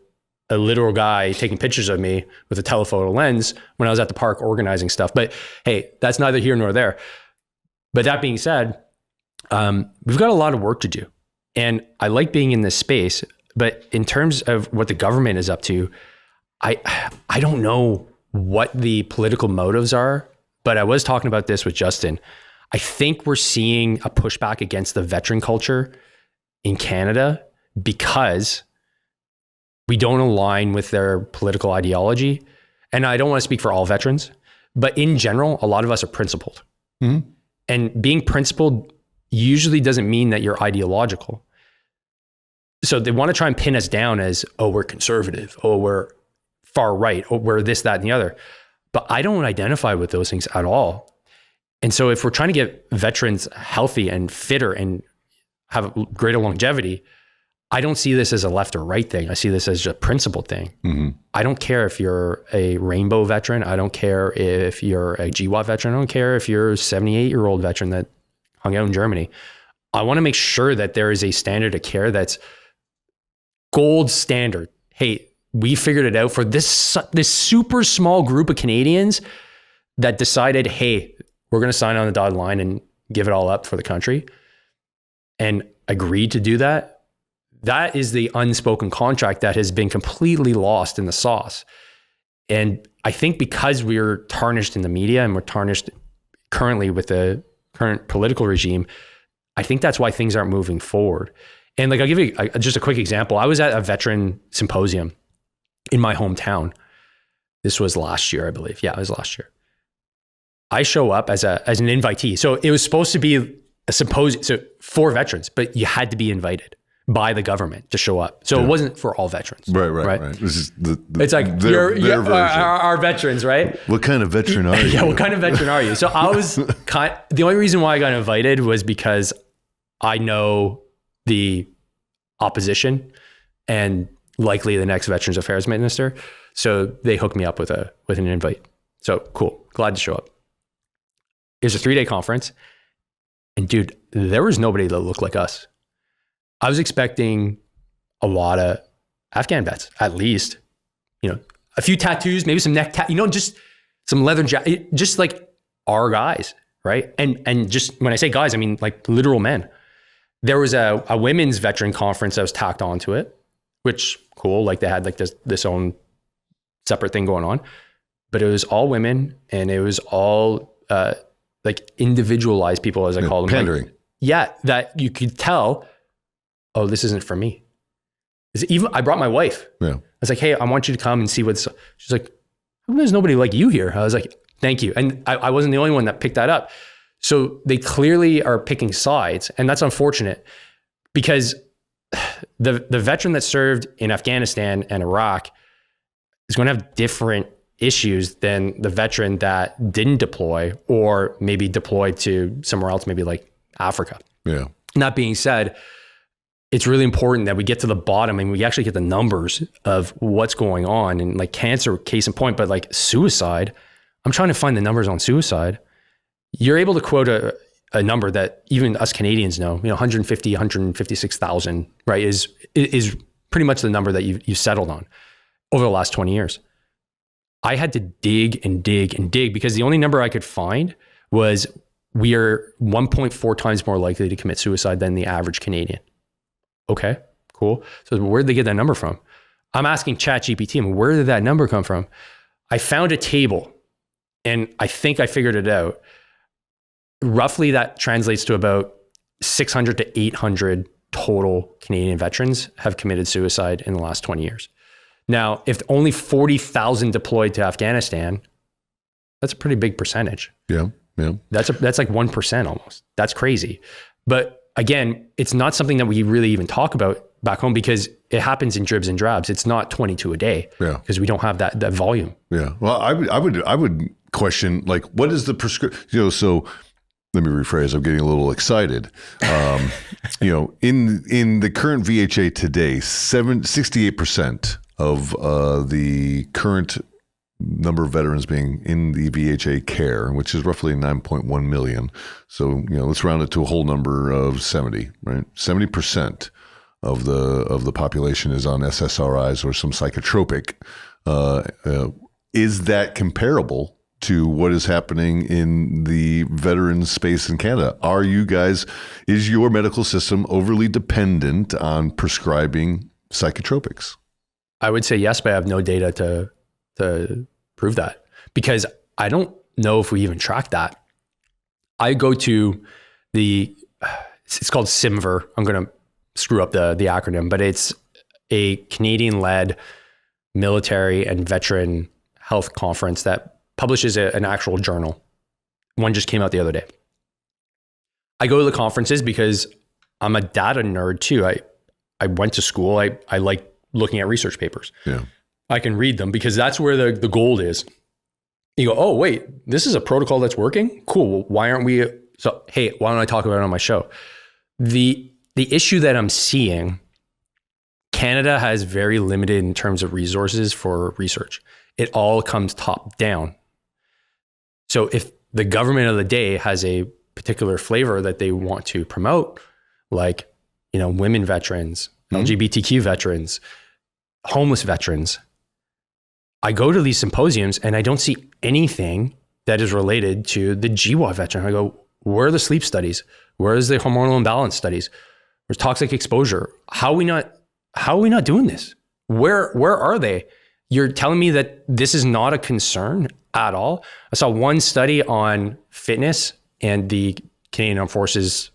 literal guy taking pictures of me with a telephoto lens when I was at the park organizing stuff. But hey, that's neither here nor there. But that being said, we've got a lot of work to do. And I like being in this space, but in terms of what the government is up to, I don't know what the political motives are, but I was talking about this with Justin. I think we're seeing a pushback against the veteran culture in Canada because we don't align with their political ideology. And I don't want to speak for all veterans, but in general, a lot of us are principled. Mm-hmm. And being principled usually doesn't mean that you're ideological. So they want to try and pin us down as, oh, we're conservative, oh, we're far right, oh, we're this, that, and the other. But I don't identify with those things at all. And so if we're trying to get veterans healthy and fitter and have greater longevity, I don't see this as a left or right thing. I see this as a principled thing. Mm-hmm. I don't care if you're a Rainbow veteran. I don't care if you're a GWAT veteran. I don't care if you're a 78-year-old veteran that hung out in Germany. I want to make sure that there is a standard of care that's gold standard. Hey, we figured it out for this super small group of Canadians that decided, hey, we're going to sign on the dotted line and give it all up for the country and agreed to do that. That is the unspoken contract that has been completely lost in the sauce. And I think because we're tarnished in the media and we're tarnished currently with the current political regime, I think that's why things aren't moving forward. And like, I'll give you just a quick example. I was at a veteran symposium in my hometown. This was last year, I believe. Yeah, it was last year. I show up as an invitee. So it was supposed to be a symposium for veterans, but you had to be invited by the government to show up. So it wasn't for all veterans. Right. This is it's like their version. Our veterans, right? What kind of veteran are you? Yeah, what kind of veteran are you? So I was the only reason why I got invited was because I know the opposition and likely the next Veterans Affairs Minister. So they hooked me up with an invite. So cool. Glad to show up. It was a 3-day conference. And dude, there was nobody that looked like us. I was expecting a lot of Afghan vets, at least, a few tattoos, maybe some neck just some leather jacket, just like our guys, right? And just when I say guys, I mean like literal men. There was a women's veteran conference that was tacked onto it, which cool. Like they had like this own separate thing going on, but it was all women and it was all like individualized people, as I call them. Pandering. Like, that you could tell, oh, this isn't for me. I brought my wife. Yeah. I was like, hey, I want you to come and see what's, she's like, there's nobody like you here. I was like, thank you. And I wasn't the only one that picked that up. So they clearly are picking sides, and that's unfortunate because the veteran that served in Afghanistan and Iraq is going to have different issues than the veteran that didn't deploy or maybe deployed to somewhere else, maybe like Africa. Yeah. And that being said, it's really important that we get to the bottom and we actually get the numbers of what's going on, and like cancer, case in point, but like suicide, I'm trying to find the numbers on suicide. You're able to quote a number that even us Canadians know, 150, 156,000, right, is pretty much the number that you settled on. over the last 20 years. I had to dig and dig and dig because the only number I could find was we are 1.4 times more likely to commit suicide than the average Canadian. Okay, cool. So where did they get that number from? I'm asking ChatGPT, where did that number come from? I found a table and I think I figured it out. Roughly that translates to about 600 to 800 total Canadian veterans have committed suicide in the last 20 years. Now, if only 40,000 deployed to Afghanistan, that's a pretty big percentage. Yeah. That's like 1% almost. That's crazy. But again, it's not something that we really even talk about back home because it happens in dribs and drabs. It's not 22 a day because we don't have that volume. Yeah. Well, I would question, like, what is the prescription? So let me rephrase. I'm getting a little excited. In the current VHA today, 68% of the current number of veterans being in the VHA care, which is roughly 9.1 million. So, let's round it to a whole number of 70, right? 70% of the population is on SSRIs or some psychotropic. Is that comparable to what is happening in the veteran space in Canada? Is your medical system overly dependent on prescribing psychotropics? I would say yes, but I have no data to prove that because I don't know if we even track that. I go to it's called CIMVR. I'm going to screw up the acronym, but it's a Canadian-led military and veteran health conference that publishes an actual journal. One just came out the other day. I go to the conferences because I'm a data nerd too. I went to school. I like looking at research papers. Yeah. I can read them because that's where the gold is. You go, oh, wait, this is a protocol that's working? Cool. Well, why aren't we? So, hey, why don't I talk about it on my show? The issue that I'm seeing, Canada has very limited in terms of resources for research. It all comes top down. So if the government of the day has a particular flavor that they want to promote, like, women veterans, LGBTQ veterans, homeless veterans, I go to these symposiums and I don't see anything that is related to the GWA veteran. I go, where are the sleep studies? Where is the hormonal imbalance studies? Where's toxic exposure? How are we not doing this? Where are they? You're telling me that this is not a concern at all? I saw one study on fitness and the Canadian Armed Forces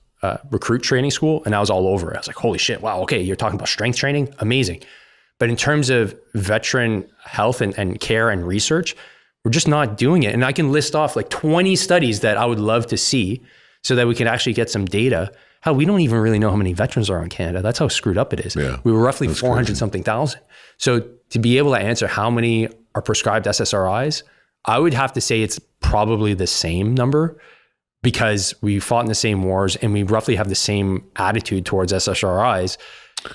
recruit training school, and I was all over it. I was like, holy shit, wow, okay, you're talking about strength training? Amazing. But in terms of veteran health and care and research, we're just not doing it. And I can list off like 20 studies that I would love to see so that we can actually get some data. Hell, we don't even really know how many veterans are in Canada. That's how screwed up it is. Yeah, we were roughly 400 something thousand. So to be able to answer how many are prescribed SSRIs, I would have to say it's probably the same number because we fought in the same wars and we roughly have the same attitude towards SSRIs,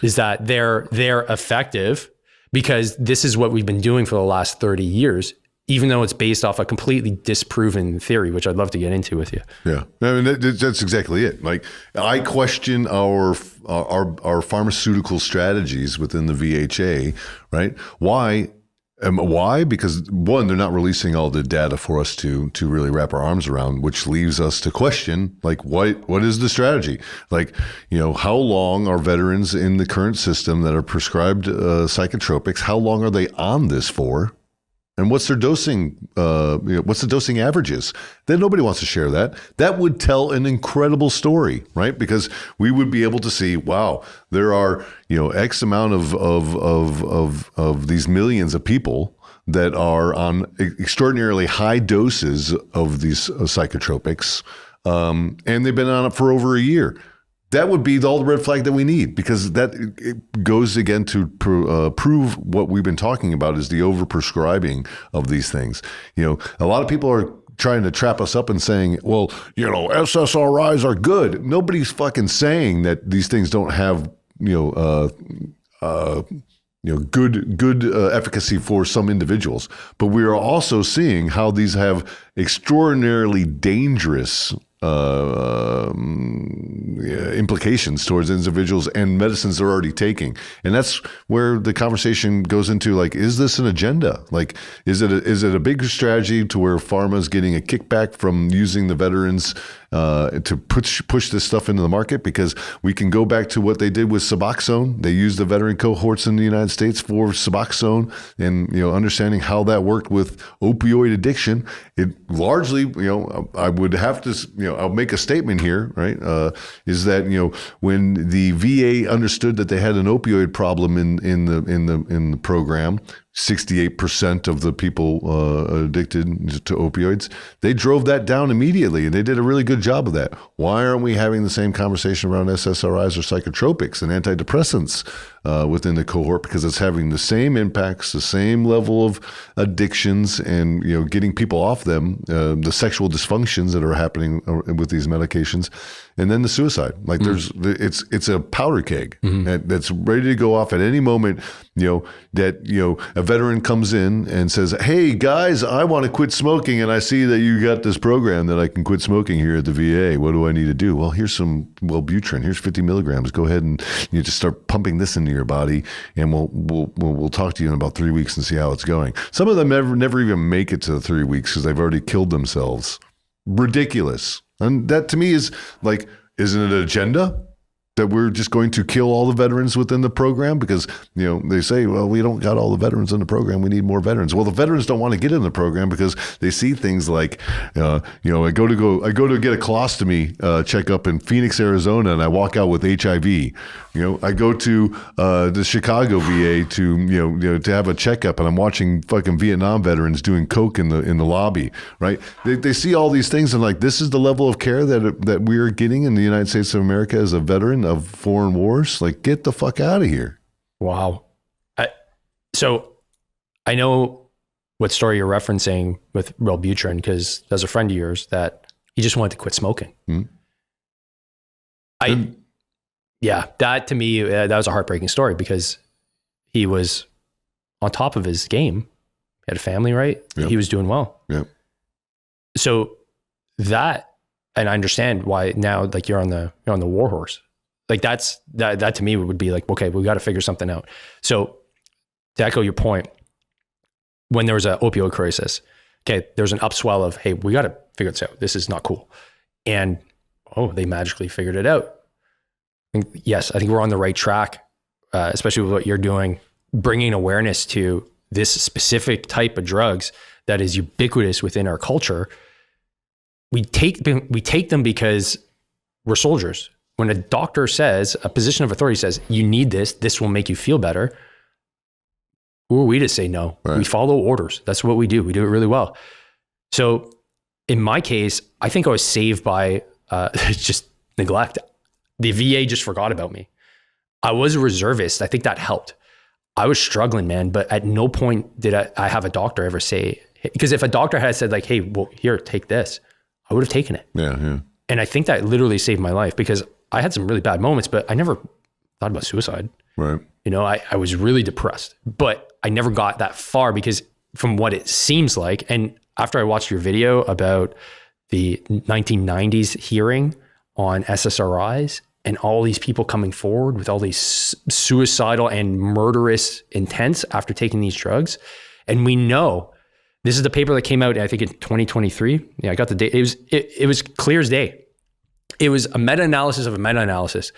is that they're effective because this is what we've been doing for the last 30 years, even though it's based off a completely disproven theory, which I'd love to get into with you. Yeah, I mean, that's exactly it. Like, I question our pharmaceutical strategies within the VHA, right? Why? Because one, they're not releasing all the data for us to really wrap our arms around, which leaves us to question, like, what is the strategy? Like, how long are veterans in the current system that are prescribed psychotropics? How long are they on this for? And what's their dosing? What's the dosing averages? Then nobody wants to share that. That would tell an incredible story, right? Because we would be able to see, wow, there are X amount of these millions of people that are on extraordinarily high doses of these psychotropics, and they've been on it for over a year. That would be all the red flag that we need, because it goes again to prove what we've been talking about is the overprescribing of these things. A lot of people are trying to trap us up and saying, well, SSRIs are good. Nobody's fucking saying that these things don't have, good efficacy for some individuals. But we are also seeing how these have extraordinarily dangerous implications towards individuals and medicines they're already taking. And that's where the conversation goes into, like, is this an agenda? Like, is it a big strategy to where pharma's getting a kickback from using the veterans to push this stuff into the market? Because we can go back to what they did with Suboxone. They used the veteran cohorts in the United States for Suboxone, and understanding how that worked with opioid addiction. It largely, I would have to, I'll make a statement here, right? Is that when the VA understood that they had an opioid problem in the program, 68% of the people addicted to opioids, they drove that down immediately, and they did a really good job of that. Why aren't we having the same conversation around SSRIs or psychotropics and antidepressants within the cohort? Because it's having the same impacts, the same level of addictions, and getting people off them, the sexual dysfunctions that are happening with these medications, and then the suicide. Like it's a powder keg that's ready to go off at any moment. A veteran comes in and says, "Hey guys, I want to quit smoking, and I see that you got this program that I can quit smoking here at the VA. What do I need to do?" Well, here's some Wellbutrin. Here's 50 milligrams. Go ahead and just start pumping this into your body, and we'll talk to you in about 3 weeks and see how it's going. Some of them never even make it to the 3 weeks because they've already killed themselves. Ridiculous. And that to me is like, isn't it an agenda? That we're just going to kill all the veterans within the program because, they say, well, we don't got all the veterans in the program. We need more veterans. Well, the veterans don't want to get in the program because they see things like, I go to get a colostomy checkup in Phoenix, Arizona, and I walk out with HIV. I go to the Chicago VA to have a checkup, and I'm watching fucking Vietnam veterans doing coke in the lobby, right? They see all these things and like, this is the level of care that we're getting in the United States of America as a veteran of foreign wars. Like, get the fuck out of here. Wow. So I know what story you're referencing with Wellbutrin, because there's a friend of yours that he just wanted to quit smoking. Yeah, that to me, that was a heartbreaking story because he was on top of his game. He had a family, right? Yep. He was doing well. Yep. So that, and I understand why now, like you're on the war horse. Like that to me would be like, okay, we got to figure something out. So to echo your point, when there was an opioid crisis, okay, there's an upswell of, hey, we got to figure this out. This is not cool. And they magically figured it out. And yes, I think we're on the right track, especially with what you're doing, bringing awareness to this specific type of drugs that is ubiquitous within our culture. We take them because we're soldiers. When a doctor says, a position of authority says, you need this will make you feel better, who are we to say no? Right. We follow orders. That's what we do. We do it really well. So in my case, I think I was saved by just neglect. The VA just forgot about me. I was a reservist. I think that helped. I was struggling, man, but at no point did I have a doctor ever say, because if a doctor had said like, hey, well, here, take this, I would have taken it. Yeah. And I think that literally saved my life because I had some really bad moments, but I never thought about suicide. Right. I was really depressed, but I never got that far because from what it seems like, and after I watched your video about the 1990s hearing on SSRIs and all these people coming forward with all these suicidal and murderous intents after taking these drugs. And we know, this is the paper that came out, I think in 2023. Yeah, I got the date. It was clear as day. It was a meta-analysis of a meta-analysis.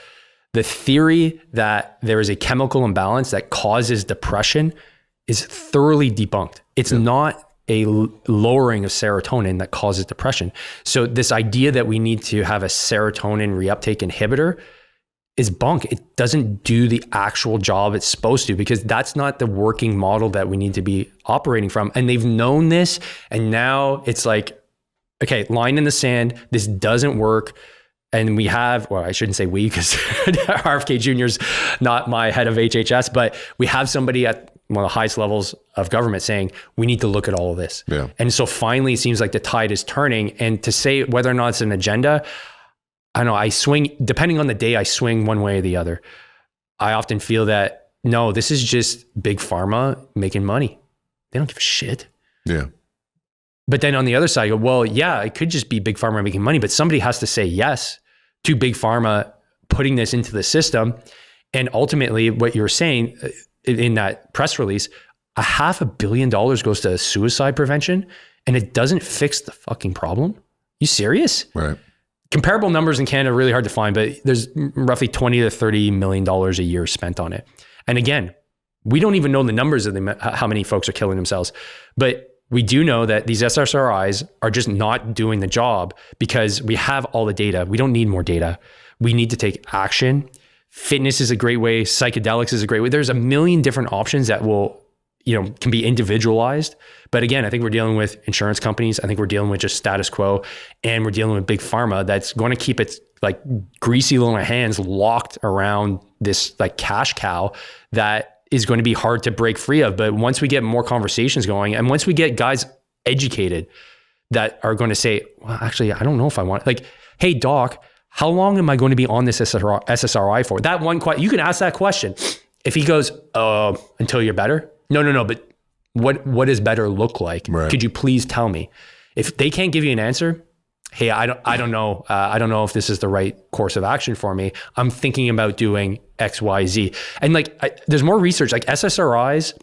The theory that there is a chemical imbalance that causes depression is thoroughly debunked. It's not a lowering of serotonin that causes depression. So this idea that we need to have a serotonin reuptake inhibitor is bunk. It doesn't do the actual job it's supposed to, because that's not the working model that we need to be operating from. And they've known this, and now it's like, okay, line in the sand, this doesn't work. And we have, well, I shouldn't say we, because RFK Jr.'s not my head of HHS, but we have somebody at one of the highest levels of government saying, we need to look at all of this. Yeah. And so finally, it seems like the tide is turning. And to say whether or not it's an agenda, I don't know, I swing, depending on the day, I swing one way or the other. I often feel that, no, this is just big pharma making money. They don't give a shit. Yeah. But then on the other side, you go, well, yeah, it could just be big pharma making money, but somebody has to say yes to big pharma putting this into the system. And ultimately, what you're saying in that press release, $500 million goes to suicide prevention, and it doesn't fix the fucking problem. You serious? Right. Comparable numbers in Canada are really hard to find, but there's roughly $20 to $30 million a year spent on it. And again, we don't even know the numbers of how many folks are killing themselves, but we do know that these SSRIs are just not doing the job because we have all the data. We don't need more data. We need to take action. Fitness is a great way. Psychedelics is a great way. There's a million different options that will, can be individualized. But again, I think we're dealing with insurance companies. I think we're dealing with just status quo, and we're dealing with big pharma that's going to keep its like greasy little hands locked around this like cash cow that is going to be hard to break free of. But once we get more conversations going, and once we get guys educated that are going to say, well, actually, I don't know if I want, like, hey, doc, how long am I going to be on this SSRI for? That one question, you can ask that question. If he goes, until you're better. No. But what does better look like? Right. Could you please tell me? If they can't give you an answer, hey, I don't know. I don't know if this is the right course of action for me. I'm thinking about doing X, Y, Z. And like, there's more research, like SSRIs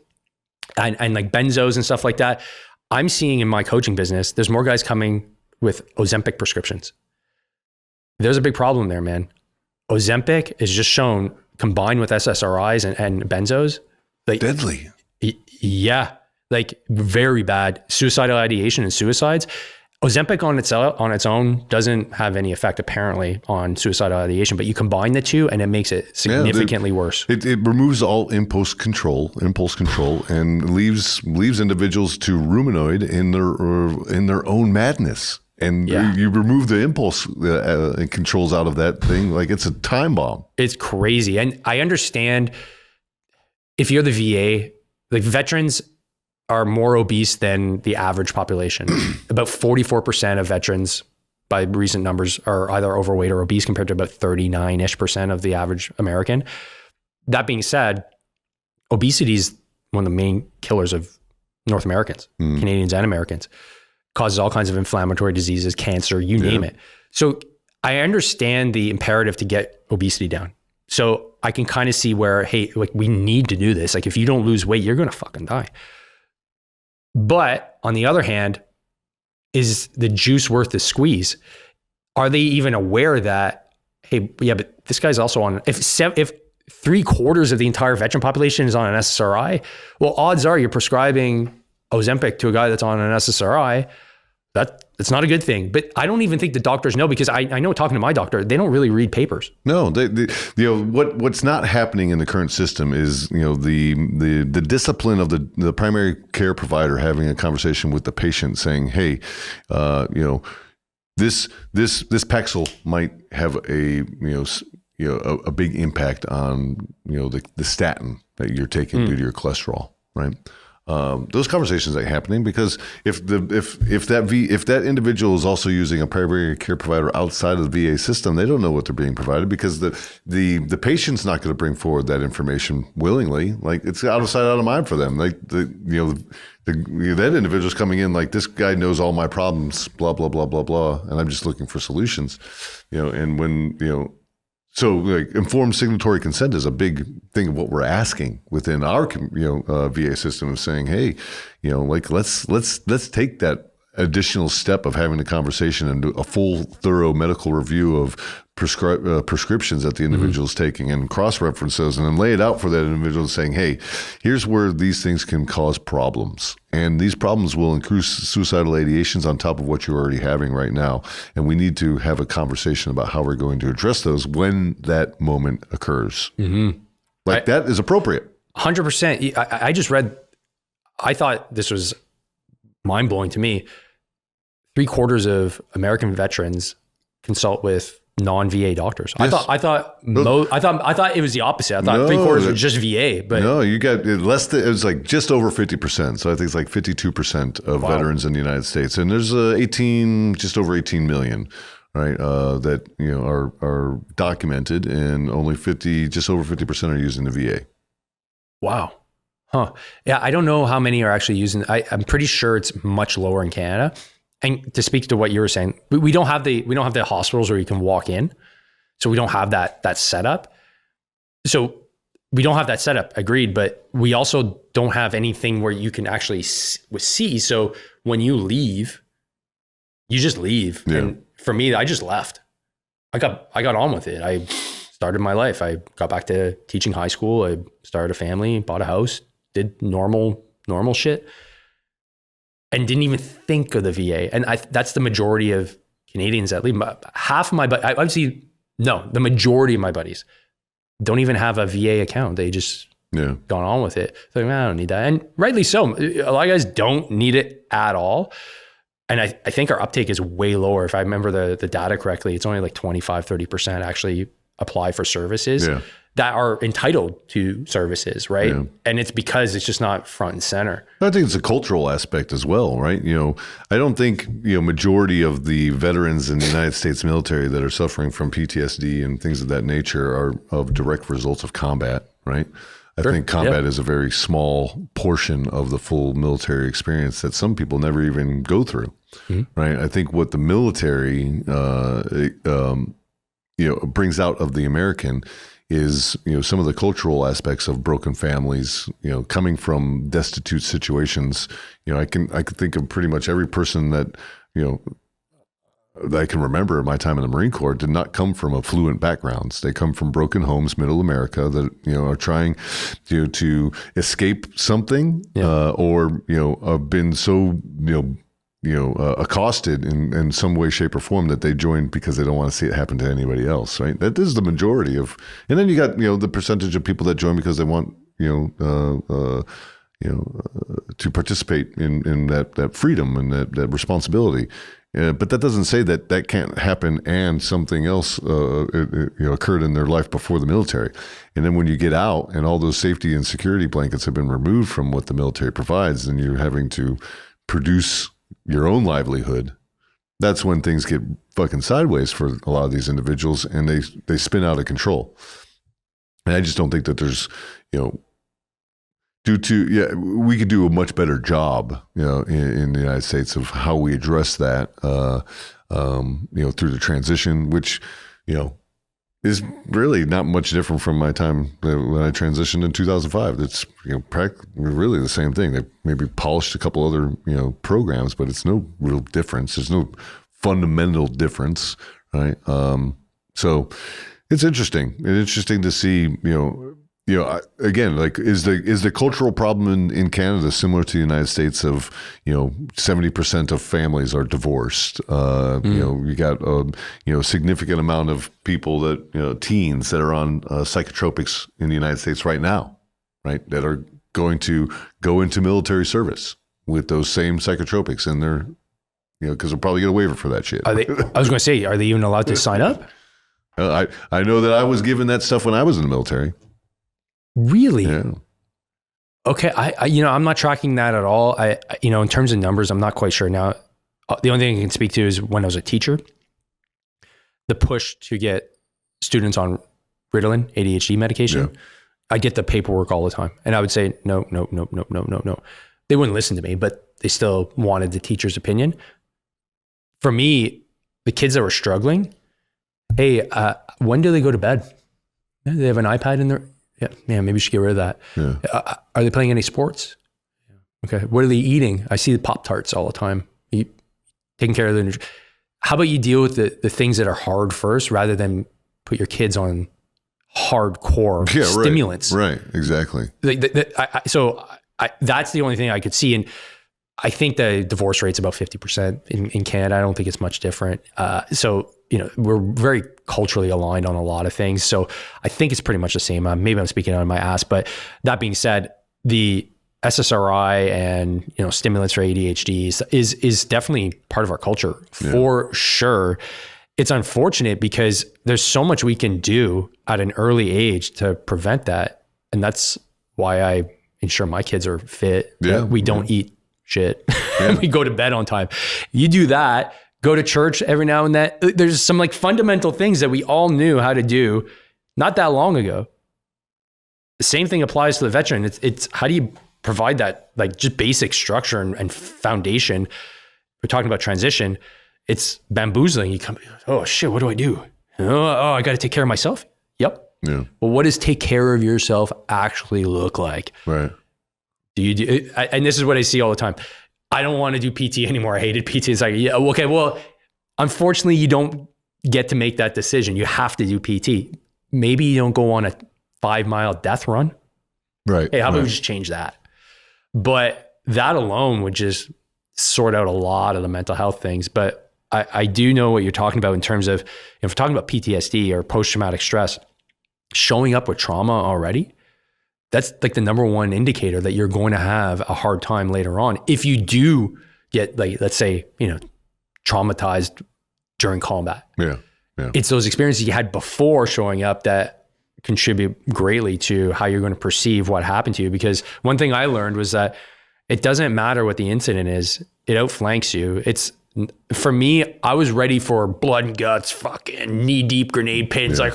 and like benzos and stuff like that. I'm seeing in my coaching business, there's more guys coming with Ozempic prescriptions. There's a big problem there, man. Ozempic is just shown combined with SSRIs and benzos. Like, deadly. Yeah. Like very bad suicidal ideation and suicides. Ozempic on its own doesn't have any effect apparently on suicidal ideation, but you combine the two and it makes it significantly worse. It removes all impulse control, and leaves individuals to ruminoid in their own madness. And you remove the impulse controls out of that thing like it's a time bomb. It's crazy. And I understand if you're the VA, like veterans are more obese than the average population. About 44% of veterans by recent numbers are either overweight or obese compared to about 39-ish% of the average American. That being said, obesity is one of the main killers of North Americans, Canadians and Americans. Causes all kinds of inflammatory diseases, cancer, you name it. So I understand the imperative to get obesity down. So I can kind of see where, hey, like we need to do this. Like if you don't lose weight, you're going to fucking die. But on the other hand, is the juice worth the squeeze? Are they even aware that, hey, yeah, but this guy's also on, if 3/4 of the entire veteran population is on an SSRI, well, odds are you're prescribing Ozempic to a guy that's on an SSRI, that's not a good thing. But I don't even think the doctors know, because I know talking to my doctor, they don't really read papers. No, what's not happening in the current system is the discipline of the primary care provider having a conversation with the patient, saying, hey, this Paxil might have a big impact on the statin that you're taking due to your cholesterol, right? Those conversations are happening because if that individual is also using a primary care provider outside of the VA system, they don't know what they're being provided, because the patient's not going to bring forward that information willingly. Like it's out of sight, out of mind for them. Like that individual's coming in like, this guy knows all my problems, blah blah blah blah blah, and I'm just looking for solutions. And when So like informed signatory consent is a big thing of what we're asking within our VA system, of saying, hey, like let's take that additional step of having a conversation and do a full, thorough medical review of prescriptions that the individual is taking, and cross-reference those, and then lay it out for that individual, saying, hey, here's where these things can cause problems. And these problems will increase suicidal ideations on top of what you're already having right now. And we need to have a conversation about how we're going to address those when that moment occurs. Mm-hmm. That is appropriate. 100%. I just read, I thought this was mind-blowing to me. 3/4 of American veterans consult with non-VA doctors. Yes. I thought it was the opposite. I thought 3/4 were just VA, but no, you got it was like just over 50%. So I think it's like 52% of veterans in the United States, and there's just over 18 million, right? That are documented, and only just over 50% are using the VA. Wow. Huh. Yeah, I don't know how many are actually using. I'm pretty sure it's much lower in Canada. And to speak to what you were saying, we don't have the hospitals where you can walk in, so we don't have that setup. So we don't have that setup. Agreed, but we also don't have anything where you can actually see. So when you leave, you just leave. Yeah. And for me, I just left. I got on with it. I started my life. I got back to teaching high school. I started a family, bought a house, did normal shit, and didn't even think of the VA. And that's the majority of Canadians that leave. Half of my, the majority of my buddies don't even have a VA account. They just gone on with it. So like, I don't need that. And rightly so. A lot of guys don't need it at all. And I think our uptake is way lower. If I remember the data correctly, it's only like 25-30% actually apply for services that are entitled to services, right? Yeah. And it's because it's just not front and center. I think it's a cultural aspect as well, right? I don't think, majority of the veterans in the United States military that are suffering from PTSD and things of that nature are of direct results of combat, right? I think combat is a very small portion of the full military experience that some people never even go through, right? I think what the military, brings out of the American is, some of the cultural aspects of broken families, coming from destitute situations. I can think of pretty much every person that I can remember in my time in the Marine Corps did not come from affluent backgrounds. They come from broken homes, middle America, that are trying to escape something, or have been so accosted in some way, shape, or form that they join because they don't want to see it happen to anybody else. Right? That is the majority of, and then you got the percentage of people that join because they want to participate in that freedom and that responsibility. But that doesn't say that can't happen and something else occurred in their life before the military. And then when you get out and all those safety and security blankets have been removed from what the military provides, and you're having to produce your own livelihood, that's when things get fucking sideways for a lot of these individuals, and they spin out of control. And I just don't think that there's, we could do a much better job, in the United States of how we address that, through the transition, which, is really not much different from my time when I transitioned in 2005. It's really the same thing. They maybe polished a couple other programs, but it's no real difference. There's no fundamental difference, right? So it's interesting. It's interesting to see, again, like is the cultural problem in Canada similar to the United States of 70% of families are divorced. You got a significant amount of people that teens that are on psychotropics in the United States right now, right? That are going to go into military service with those same psychotropics, and they're because they'll probably get a waiver for that shit. I was going to say, are they even allowed to sign up? I know that I was given that stuff when I was in the military. Really? Yeah. Okay. I'm not tracking that at all. In terms of numbers, I'm not quite sure now. The only thing I can speak to is when I was a teacher, the push to get students on Ritalin, ADHD medication. Yeah. I get the paperwork all the time, and I would say, no. They wouldn't listen to me, but they still wanted the teacher's opinion. For me, the kids that were struggling, hey, when do they go to bed? Do they have an iPad in their... Yeah, maybe we should get rid of that. Yeah. Are they playing any sports? Yeah. Okay. What are they eating? I see the Pop-Tarts all the time. Taking care of their nutrition. How about you deal with the things that are hard first rather than put your kids on hardcore stimulants? Right, exactly. So that's the only thing I could see. And I think the divorce rate's about 50% in Canada. I don't think it's much different. We're very culturally aligned on a lot of things. So I think it's pretty much the same. Maybe I'm speaking out of my ass, but that being said, the SSRI and, stimulants for ADHD is definitely part of our culture for sure. It's unfortunate because there's so much we can do at an early age to prevent that. And that's why I ensure my kids are fit. Yeah. We don't eat shit. Yeah. We go to bed on time. You do that, go to church every now and then. There's some fundamental things that we all knew how to do not that long ago. The same thing applies to the veteran. It's how do you provide that like just basic structure and foundation? We're talking about transition. It's bamboozling. You come, oh shit, what do I do? Oh, I got to take care of myself. Yep. Yeah. Well, what does take care of yourself actually look like? Right. Do you do? And this is what I see all the time. I don't want to do PT anymore. I hated PT. It's like, yeah, okay, well, unfortunately, you don't get to make that decision. You have to do PT. Maybe you don't go on a 5-mile death run. Right. Hey, how about we just change that? But that alone would just sort out a lot of the mental health things. But I do know what you're talking about in terms of, if we're talking about PTSD or post-traumatic stress, showing up with trauma already, that's like the number one indicator that you're going to have a hard time later on. If you do get, like, let's say, traumatized during combat. Yeah. It's those experiences you had before showing up that contribute greatly to how you're going to perceive what happened to you. Because one thing I learned was that it doesn't matter what the incident is, it outflanks you. For me, I was ready for blood and guts, fucking knee-deep grenade pins, I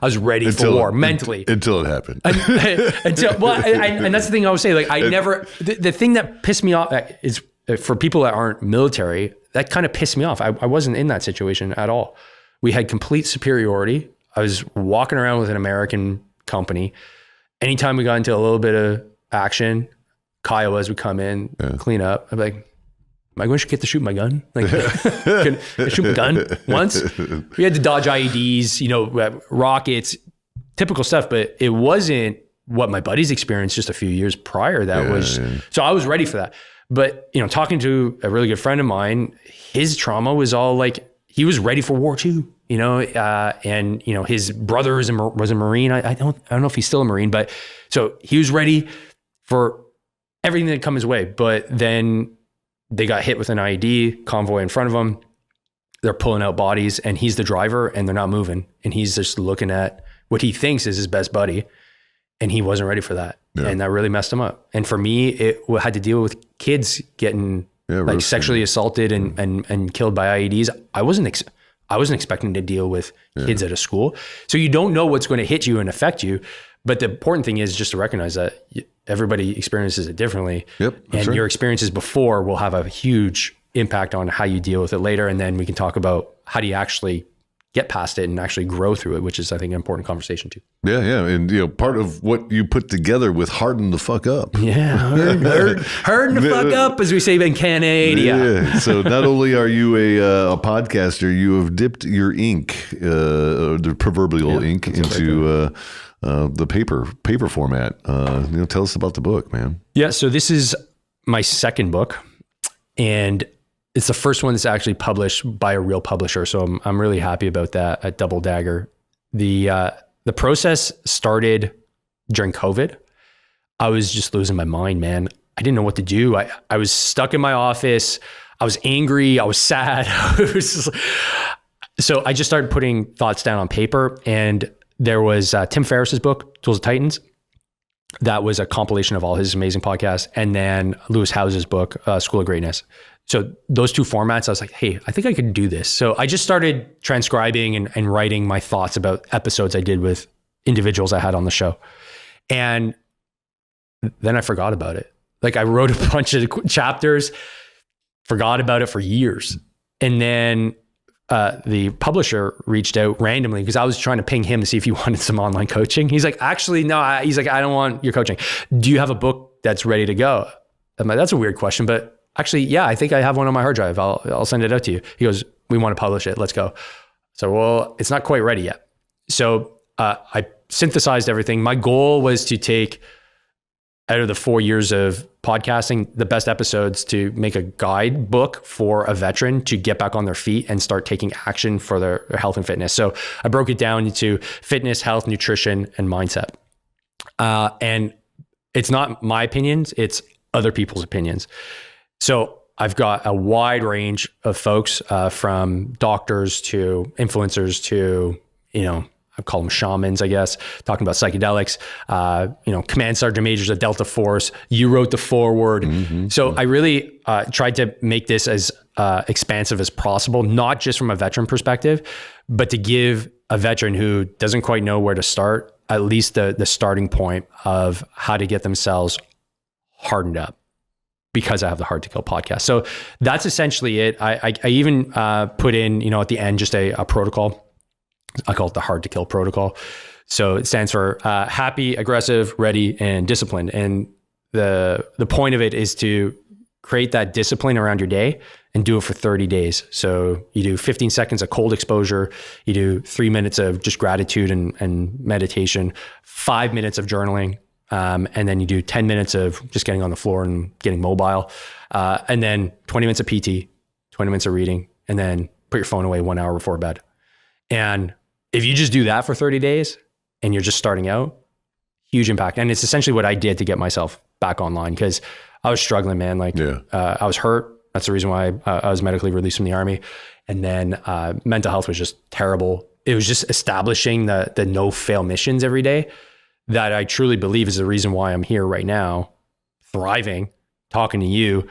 was ready for war mentally. Until it happened. And that's the thing I would say. Like, the thing that pissed me off is, for people that aren't military, that kind of pissed me off. I wasn't in that situation at all. We had complete superiority. I was walking around with an American company. Anytime we got into a little bit of action, Kiowas would come in, clean up. I'm like, am I going to get to shoot my gun? Like, can I shoot my gun once? We had to dodge IEDs, rockets, typical stuff, but it wasn't what my buddies experienced just a few years prior. So I was ready for that. But, talking to a really good friend of mine, his trauma was all like, he was ready for war too, and his brother was a Marine. I don't know if he's still a Marine, but so he was ready for everything that come his way. But then they got hit with an IED convoy in front of them. They're pulling out bodies, and he's the driver, and they're not moving. And he's just looking at what he thinks is his best buddy. And he wasn't ready for that. Yeah. And that really messed him up. And for me, it had to deal with kids getting sexually assaulted and killed by IEDs. I wasn't expecting to deal with kids at a school. So you don't know what's going to hit you and affect you. But the important thing is just to recognize that everybody experiences it differently. Yep, and your experiences before will have a huge impact on how you deal with it later. And then we can talk about how do you actually get past it and actually grow through it, which is, I think, an important conversation too. Yeah. And, part of what you put together with harden the fuck up. Yeah. Harden the fuck up, as we say in Canada. Yeah. So not only are you a podcaster, you have dipped your ink, the proverbial ink, into the paper format. Tell us about the book, man. Yeah. So this is my second book, and it's the first one that's actually published by a real publisher. So I'm really happy about that at Double Dagger. The process started during COVID. I was just losing my mind, man. I didn't know what to do. I was stuck in my office. I was angry. I was sad. So I just started putting thoughts down on paper. And there was Tim Ferriss's book, Tools of Titans. That was a compilation of all his amazing podcasts. And then Lewis House's book, School of Greatness. So those two formats, I was like, hey, I think I could do this. So I just started transcribing and writing my thoughts about episodes I did with individuals I had on the show. And then I forgot about it. Like, I wrote a bunch of chapters, forgot about it for years. And then the publisher reached out randomly because I was trying to ping him to see if he wanted some online coaching. He's like, actually, no. He's like, I don't want your coaching. Do you have a book that's ready to go? I'm like, that's a weird question, but actually, yeah, I think I have one on my hard drive. I'll send it out to you. He goes, we want to publish it. Let's go. So, well, it's not quite ready yet. So I synthesized everything. My goal was to take, out of the 4 years of podcasting, the best episodes to make a guidebook for a veteran to get back on their feet and start taking action for their health and fitness. So I broke it down into fitness, health, nutrition, and mindset. And it's not my opinions, it's other people's opinions. So I've got a wide range of folks, from doctors to influencers to, I call them shamans, I guess, talking about psychedelics, command sergeant majors of Delta Force. You wrote the foreword. Mm-hmm. So I really tried to make this as expansive as possible, not just from a veteran perspective, but to give a veteran who doesn't quite know where to start, at least the starting point of how to get themselves hardened up, because I have the Hard to Kill podcast. So that's essentially it. I even put in, you know, at the end, just a protocol. I call it the Hard to Kill protocol. So it stands for happy, aggressive, ready, and disciplined. And the point of it is to create that discipline around your day and do it for 30 days. So you do 15 seconds of cold exposure. You do 3 minutes of just gratitude and meditation, 5 minutes of journaling. And then you do 10 minutes of just getting on the floor and getting mobile. And then 20 minutes of PT, 20 minutes of reading, and then put your phone away 1 hour before bed. And if you just do that for 30 days and you're just starting out, huge impact. And it's essentially what I did to get myself back online, because I was struggling, man. Like I was hurt. That's the reason why I was medically released from the Army. And then mental health was just terrible. It was just establishing the no fail missions every day that I truly believe is the reason why I'm here right now, thriving, talking to you.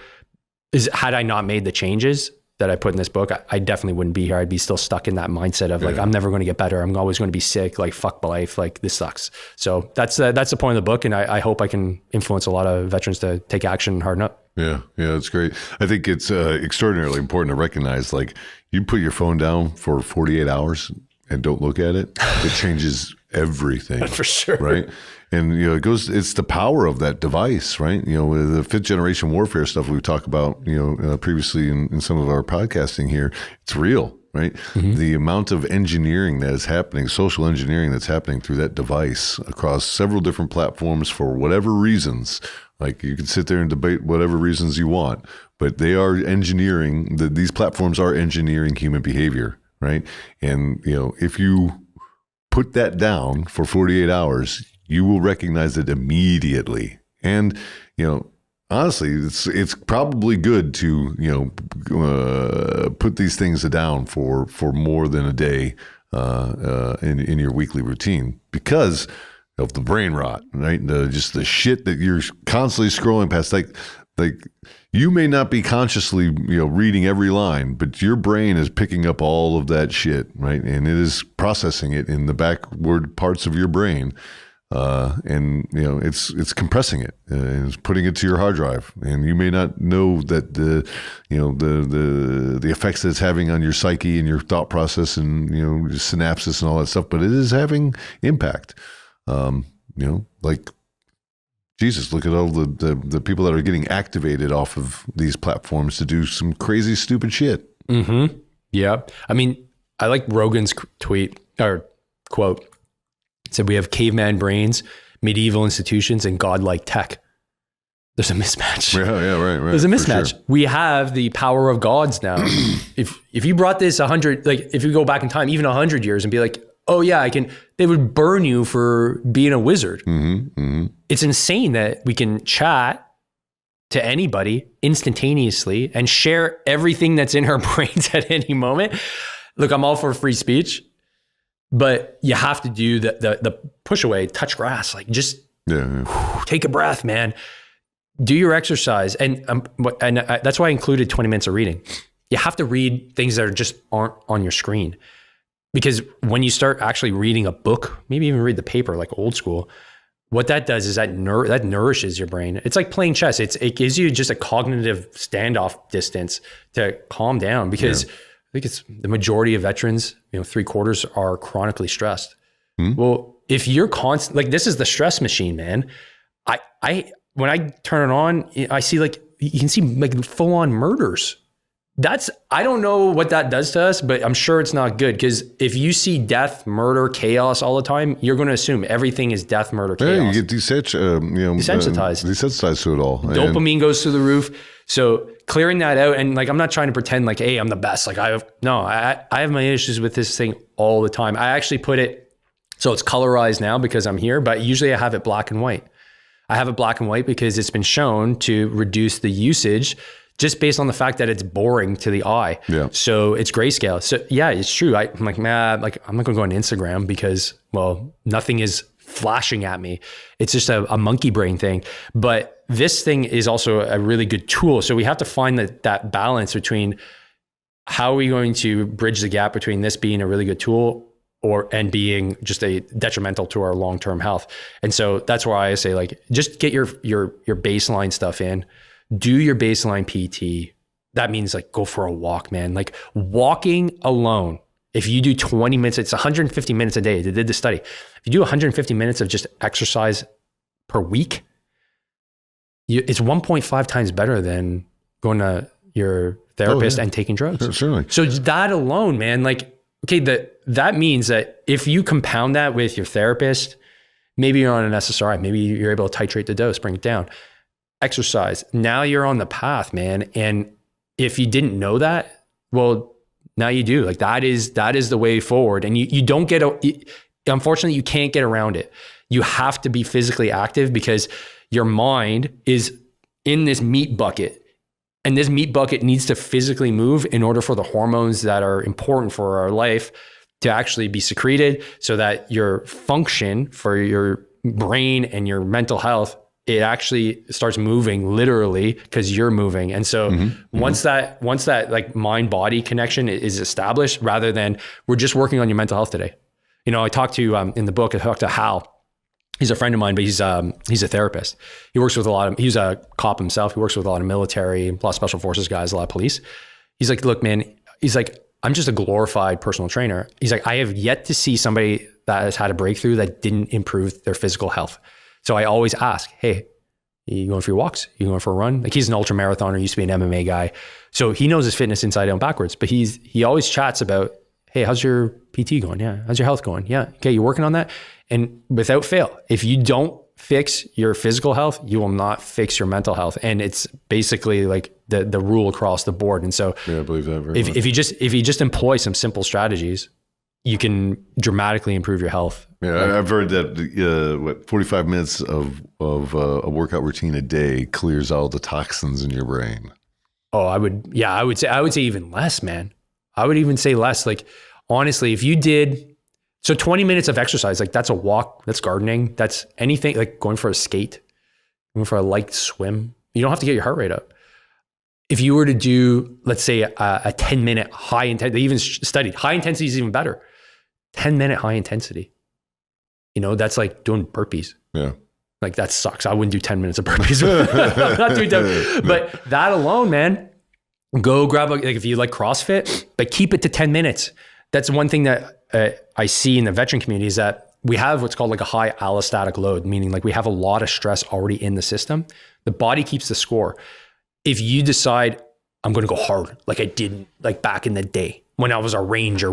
Is had I not made the changes that I put in this book, I definitely wouldn't be here. I'd be still stuck in that mindset of like, I'm never going to get better. I'm always going to be sick. Like, fuck life. Like, this sucks. So that's the point of the book. And I hope I can influence a lot of veterans to take action and harden up. Yeah, that's great. I think it's extraordinarily important to recognize, like, you put your phone down for 48 hours and don't look at it, it changes everything. For sure. Right. And, you know, it's the power of that device, right? You know, with the 5th generation warfare stuff we've talked about, you know, previously in some of our podcasting here, it's real, right? Mm-hmm. The amount of engineering that is happening, social engineering that's happening through that device across several different platforms for whatever reasons. Like, you can sit there and debate whatever reasons you want, but they are engineering, these platforms are engineering human behavior, right? And, you know, if you put that down for 48 hours, you will recognize it immediately. And, you know, honestly, it's probably good to, you know, put these things down for more than a day in your weekly routine, because of the brain rot, right? Just the shit that you're constantly scrolling past. Like you may not be consciously, you know, reading every line, but your brain is picking up all of that shit, right? And it is processing it in the backward parts of your brain. And, you know, it's compressing it and it's putting it to your hard drive. And you may not know that the effects that it's having on your psyche and your thought process and, you know, synapses and all that stuff, but it is having impact. You know, like, Jesus, look at all the people that are getting activated off of these platforms to do some crazy, stupid shit. Mm-hmm. Yeah. I mean, I like Rogan's tweet or quote. It said, we have caveman brains, medieval institutions, and godlike tech. There's a mismatch. Yeah, right. There's a mismatch. Sure. We have the power of gods now. If you brought this 100, like if you go back in time, even 100 years and be like, oh yeah, I can, they would burn you for being a wizard. Mm-hmm, mm-hmm. It's insane that we can chat to anybody instantaneously and share everything that's in our brains at any moment. Look, I'm all for free speech, but you have to do the push away, touch grass, like just take a breath, man. Do your exercise. And that's why I included 20 minutes of reading. You have to read things that just aren't on your screen. Because when you start actually reading a book, maybe even read the paper like old school, what that does is that nourishes your brain. It's like playing chess. It gives you just a cognitive standoff distance to calm down, because I think it's the majority of veterans, you know, 3/4 are chronically stressed. Well, if you're constant, like, this is the stress machine, man. When I turn it on, I see, like, you can see like full on murders. I don't know what that does to us, but I'm sure it's not good, because if you see death, murder, chaos all the time, you're going to assume everything is death, murder, chaos. Yeah, you get desensitized to it all. Dopamine goes through the roof. So clearing that out, and like, I'm not trying to pretend like, hey, I'm the best. Like I have my issues with this thing all the time. I actually put it, so it's colorized now because I'm here, but usually I have it black and white. I have it black and white because it's been shown to reduce the usage just based on the fact that it's boring to the eye. Yeah. So it's grayscale. So yeah, it's true. I'm like, man, like, I'm not gonna go on Instagram because, well, nothing is flashing at me. It's just a monkey brain thing. But this thing is also a really good tool. So we have to find that balance between how are we going to bridge the gap between this being a really good tool and being just a detrimental to our long-term health. And so that's why I say, like, just get your baseline stuff in, do your baseline PT. That means like go for a walk, man. Like walking alone, if you do 20 minutes, it's 150 minutes a day. They did the study. If you do 150 minutes of just exercise per week, it's 1.5 times better than going to your therapist and taking drugs. Certainly. So that alone, man, like, okay, that means that if you compound that with your therapist, maybe you're on an SSRI, maybe you're able to titrate the dose, bring it down, exercise. Now you're on the path, man. And if you didn't know that, well, now you do. Like that is the way forward. And you don't get, unfortunately, you can't get around it. You have to be physically active because your mind is in this meat bucket. And this meat bucket needs to physically move in order for the hormones that are important for our life to actually be secreted so that your function for your brain and your mental health, it actually starts moving literally because you're moving. And so once that like mind body connection is established, rather than we're just working on your mental health today. You know, I talked to, in the book, I talked to Hal. He's a friend of mine, but he's a therapist. He works with he's a cop himself. He works with a lot of military, a lot of special forces guys, a lot of police. He's like, look, man, he's like, I'm just a glorified personal trainer. He's like, I have yet to see somebody that has had a breakthrough that didn't improve their physical health. So I always ask, hey, you going for your walks? You going for a run? Like he's an ultra marathoner, used to be an MMA guy. So he knows his fitness inside out and backwards, but he always chats about, hey, how's your PT going? Yeah. How's your health going? Yeah. Okay. You working on that? And without fail, if you don't fix your physical health, you will not fix your mental health. And it's basically like the rule across the board. And so I believe that very much. If you just employ some simple strategies, you can dramatically improve your health. Yeah, I've heard that 45 minutes of a workout routine a day clears all the toxins in your brain. Oh, I would say even less, man. I would even say less. Like honestly, if you did 20 minutes of exercise, like that's a walk, that's gardening, that's anything, like going for a skate, going for a light swim. You don't have to get your heart rate up. If you were to do, let's say a 10-minute high intensity, they even studied high intensity is even better. 10-minute high intensity. You know, that's like doing burpees. Yeah. Like that sucks. I wouldn't do 10 minutes of burpees. I'm not doing that. But that alone, man, go grab like if you like CrossFit, but keep it to 10 minutes. That's one thing that I see in the veteran community is that we have what's called like a high allostatic load, meaning like we have a lot of stress already in the system. The body keeps the score. If you decide I'm going to go hard, like I did like back in the day when I was a ranger,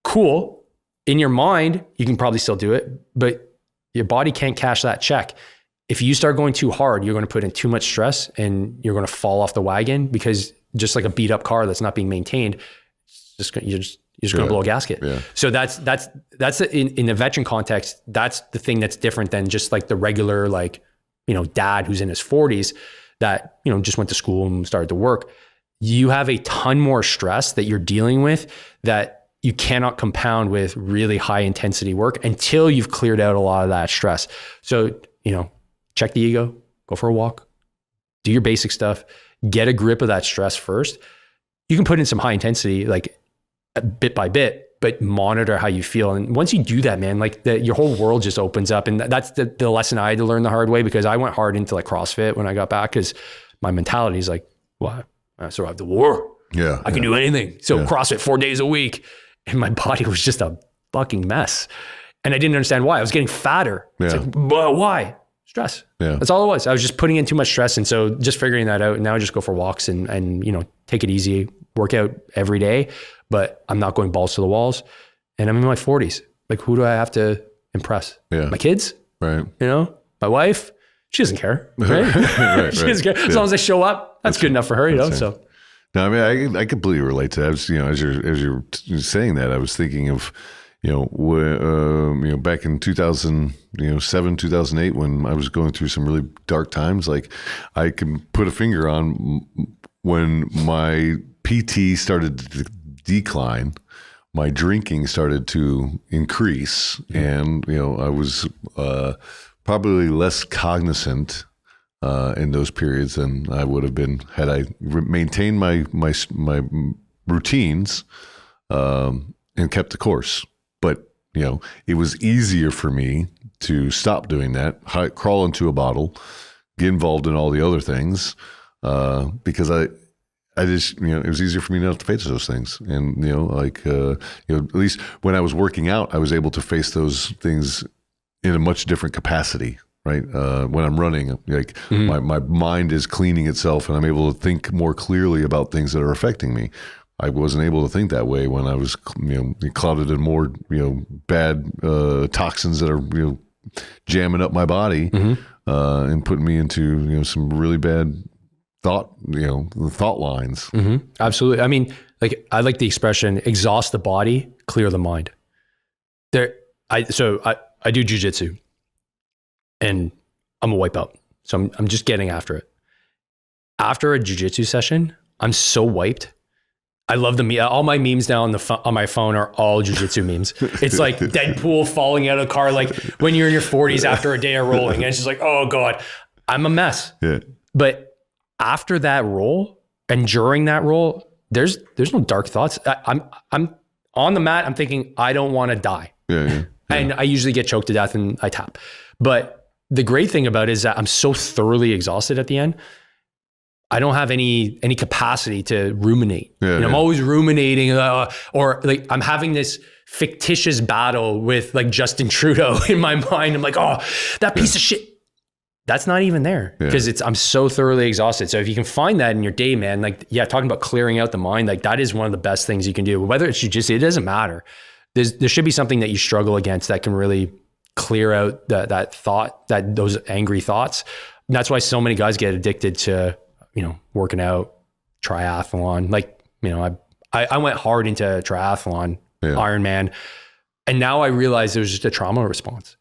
cool. In your mind, you can probably still do it, but your body can't cash that check. If you start going too hard, you're going to put in too much stress and you're going to fall off the wagon because just like a beat up car that's not being maintained, you're just going to blow a gasket. Yeah. So that's in the veteran context, that's the thing that's different than just like the regular, like, you know, dad who's in his 40s that, you know, just went to school and started to work. You have a ton more stress that you're dealing with that you cannot compound with really high intensity work until you've cleared out a lot of that stress. So, you know, check the ego, go for a walk, do your basic stuff, get a grip of that stress first. You can put in some high intensity, like bit by bit, but monitor how you feel. And once you do that, man, like your whole world just opens up. And that's the lesson I had to learn the hard way, because I went hard into like CrossFit when I got back, because my mentality is like, well, I survived the war. Yeah. I can do anything. So CrossFit 4 days a week. And my body was just a fucking mess. And I didn't understand why. I was getting fatter. It's like, well, why? Stress. Yeah. That's all it was. I was just putting in too much stress. And so just figuring that out. Now I just go for walks and you know, take it easy, work out every day, but I'm not going balls to the walls. And I'm in my 40s. Like, who do I have to impress? Yeah. My kids? Right. You know, my wife, she doesn't care. Right? She doesn't care. As long as I show up, that's good enough for her, you know? So. No, I mean, I completely relate to that. I was, you know, as you're saying that, I was thinking of, you know, back in 2007, 2008, when I was going through some really dark times. Like, I can put a finger on when my PT started to decline, my drinking started to increase, and you know, I was probably less cognizant in those periods than I would have been had I maintained my routines and kept the course. But it was easier for me to stop doing that, crawl into a bottle, get involved in all the other things, because I just, it was easier for me not to face those things. And, at least when I was working out, I was able to face those things in a much different capacity, right? When I'm running, like my mind is cleaning itself and I'm able to think more clearly about things that are affecting me. I wasn't able to think that way when I was, clouded in more, bad toxins that are, jamming up my body and putting me into, some really bad thought lines. Absolutely. I mean, like, I like the expression, exhaust the body, clear the mind. I do jujitsu and I'm a wipeout. So I'm just getting after it. After a jujitsu session, I'm so wiped. I love all my memes now on my phone are all jujitsu memes. It's like Deadpool falling out of the car, like when you're in your 40s after a day of rolling, and it's just like, oh God, I'm a mess. Yeah. But after that roll and during that roll, there's no dark thoughts. I'm on the mat. I'm thinking, I don't want to die. Yeah. And I usually get choked to death and I tap. But the great thing about it is that I'm so thoroughly exhausted at the end. I don't have any capacity to ruminate. I'm always ruminating, or like I'm having this fictitious battle with like Justin Trudeau in my mind. I'm like, oh, that piece of shit. That's not even there because I'm so thoroughly exhausted. So if you can find that in your day, man, like, talking about clearing out the mind, like that is one of the best things you can do. Whether it's jujitsu, it doesn't matter. There should be something that you struggle against that can really clear out that thought, those angry thoughts. And that's why so many guys get addicted to, working out, triathlon. Like, I went hard into triathlon, Ironman. And now I realize it was just a trauma response.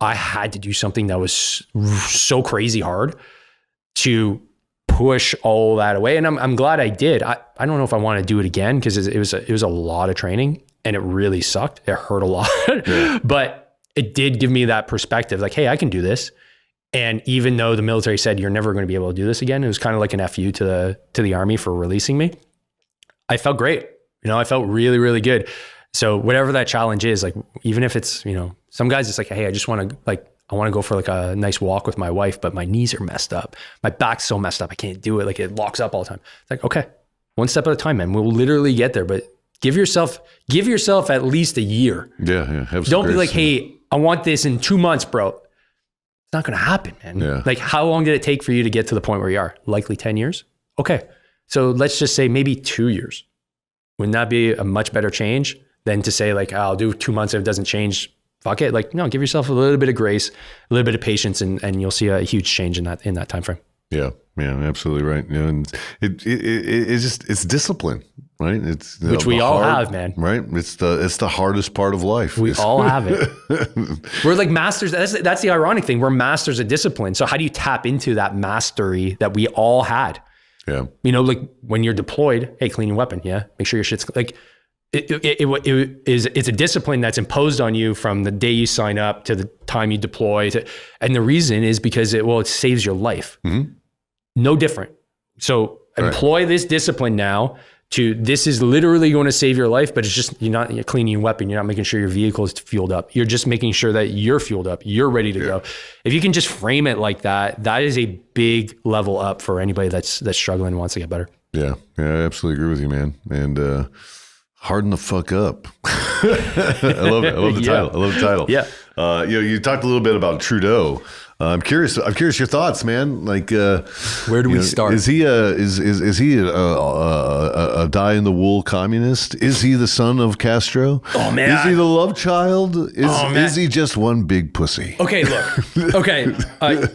I had to do something that was so crazy hard to push all that away. And I'm glad I did. I don't know if I want to do it again because it was a lot of training and it really sucked. It hurt a lot, but it did give me that perspective. Like, hey, I can do this. And even though the military said you're never going to be able to do this again, it was kind of like an FU to the Army for releasing me. I felt great. I felt really, really good. So whatever that challenge is, like, even if it's, some guys, it's like, hey, I want to go for like a nice walk with my wife, but my knees are messed up. My back's so messed up. I can't do it. Like, it locks up all the time. It's like, okay, one step at a time, man. We'll literally get there, but give yourself at least a year. Yeah. Don't be like, hey, I want this in 2 months, bro. It's not going to happen, man. Yeah. Like, how long did it take for you to get to the point where you are? Likely 10 years. Okay. So let's just say maybe 2 years. Wouldn't that be a much better change than to say like, I'll do 2 months if it doesn't change? Fuck it. Like, no, give yourself a little bit of grace, a little bit of patience, and you'll see a huge change in that time frame. Yeah, absolutely right. And it's discipline, right? It's which we all have, man. Right? It's the hardest part of life. We all have it. We're like masters. That's the ironic thing. We're masters of discipline. So how do you tap into that mastery that we all had? Yeah. Like when you're deployed, hey, clean your weapon. Yeah. Make sure your shit's like. It's a discipline that's imposed on you from the day you sign up to the time you deploy. And the reason is because it saves your life. Mm-hmm. No different. So employ this discipline now this is literally going to save your life, but it's just, you're cleaning your weapon. You're not making sure your vehicle is fueled up. You're just making sure that you're fueled up. You're ready to go. If you can just frame it like that, that is a big level up for anybody that's struggling and wants to get better. Yeah. I absolutely agree with you, man. And, harden the fuck up. I love it. I love the title. I love the title. Yeah. You talked a little bit about Trudeau. I'm curious your thoughts, man. Like, where do we start? Is he a die in the wool communist? Is he the son of Castro? Oh man. Is he the love child? Is he just one big pussy? Okay, look. Okay.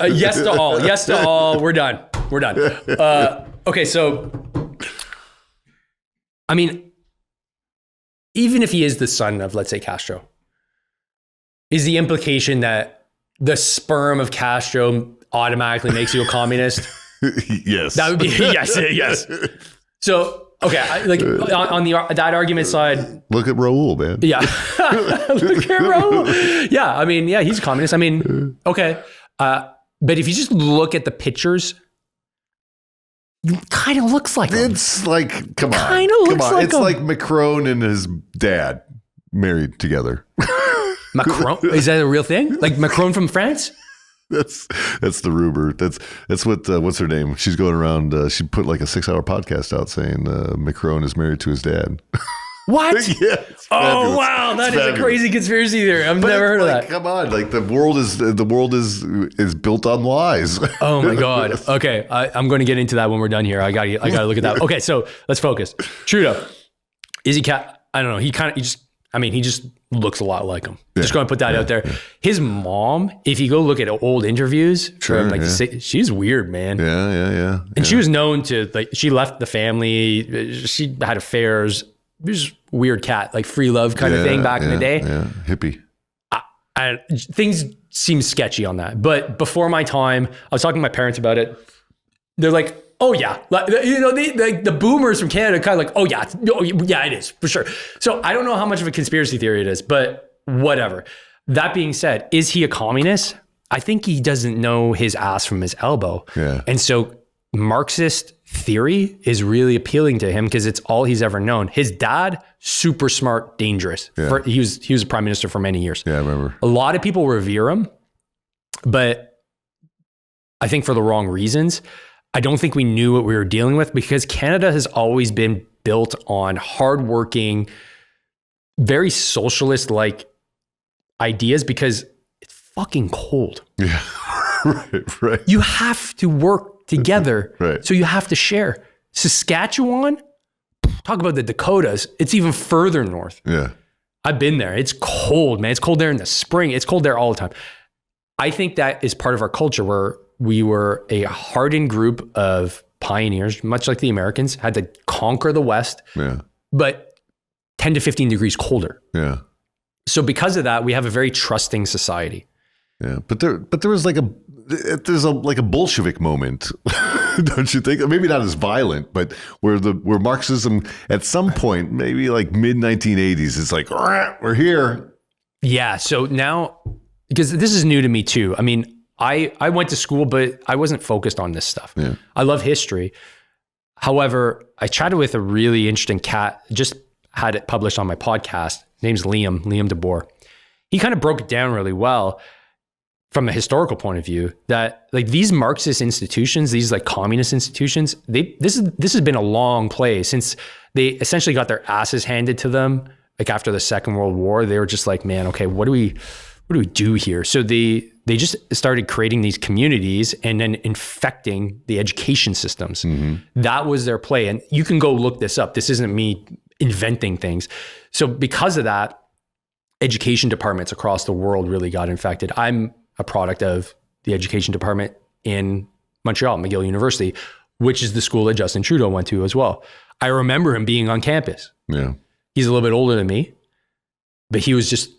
Yes to all. Yes to all. We're done. Okay. So, I mean, even if he is the son of, let's say, Castro, is the implication that the sperm of Castro automatically makes you a communist? Yes. That would be, yes. So, okay, on that argument side. Look at Raul, man. Yeah. Look at Raul. Yeah, I mean, yeah, he's a communist. I mean, okay. But if you just look at the pictures, it kind of looks like him. It's like, come on. Kind of looks like him. It's like Macron and his dad. married together. Macron? Is that a real thing? Like Macron from France? That's the rumor. That's what what's her name? She's going around. She put like a 6-hour podcast out saying Macron is married to his dad. What? Yeah, oh wow, that is a crazy conspiracy theory. I've never heard of that. Come on, like the world is built on lies. Oh my god. Okay, I'm going to get into that when we're done here. I got to look at that. Okay, so let's focus. Trudeau, is he I don't know. He just looks a lot like him. Yeah, just going to put that out there. Yeah. His mom, if you go look at old interviews from she's weird, man. Yeah. And she was known to she left the family. She had affairs. Just weird cat, like free love kind of thing back in the day. Yeah, hippie. Things seem sketchy on that. But before my time, I was talking to my parents about it. They're like, oh yeah. The boomers from Canada kind of like, oh yeah, it is for sure. So I don't know how much of a conspiracy theory it is, but whatever. That being said, is he a communist? I think he doesn't know his ass from his elbow. Yeah. And so Marxist theory is really appealing to him because it's all he's ever known. His dad, super smart, dangerous. Yeah. He was a prime minister for many years. Yeah, I remember. A lot of people revere him, but I think for the wrong reasons. I don't think we knew what we were dealing with because Canada has always been built on hardworking, very socialist-like ideas because it's fucking cold. Yeah, right. You have to work together. Right. So you have to share. Saskatchewan, talk about the Dakotas. It's even further north. Yeah. I've been there. It's cold, man. It's cold there in the spring. It's cold there all the time. I think that is part of our culture where we were a hardened group of pioneers, much like the Americans, had to conquer the West, but 10 to 15 degrees colder. Yeah. So because of that, we have a very trusting society. Yeah. But there was like there's a Bolshevik moment, don't you think? Maybe not as violent, but where Marxism at some point, maybe like mid 1980s, it's like, we're here. Yeah. So now, because this is new to me too. I mean, I went to school, but I wasn't focused on this stuff. Yeah. I love history. However, I chatted with a really interesting cat, just had it published on my podcast. His name's Liam DeBoer. He kind of broke it down really well from a historical point of view that like these Marxist institutions, these like communist institutions, this has been a long play since they essentially got their asses handed to them. Like after the Second World War, they were just like, man, okay, what do we do here? So they just started creating these communities and then infecting the education systems. Mm-hmm. That was their play. And you can go look this up. This isn't me inventing things. So because of that, education departments across the world really got infected. I'm a product of the education department in Montreal, McGill University, which is the school that Justin Trudeau went to as well. I remember him being on campus. Yeah. He's a little bit older than me, but he was just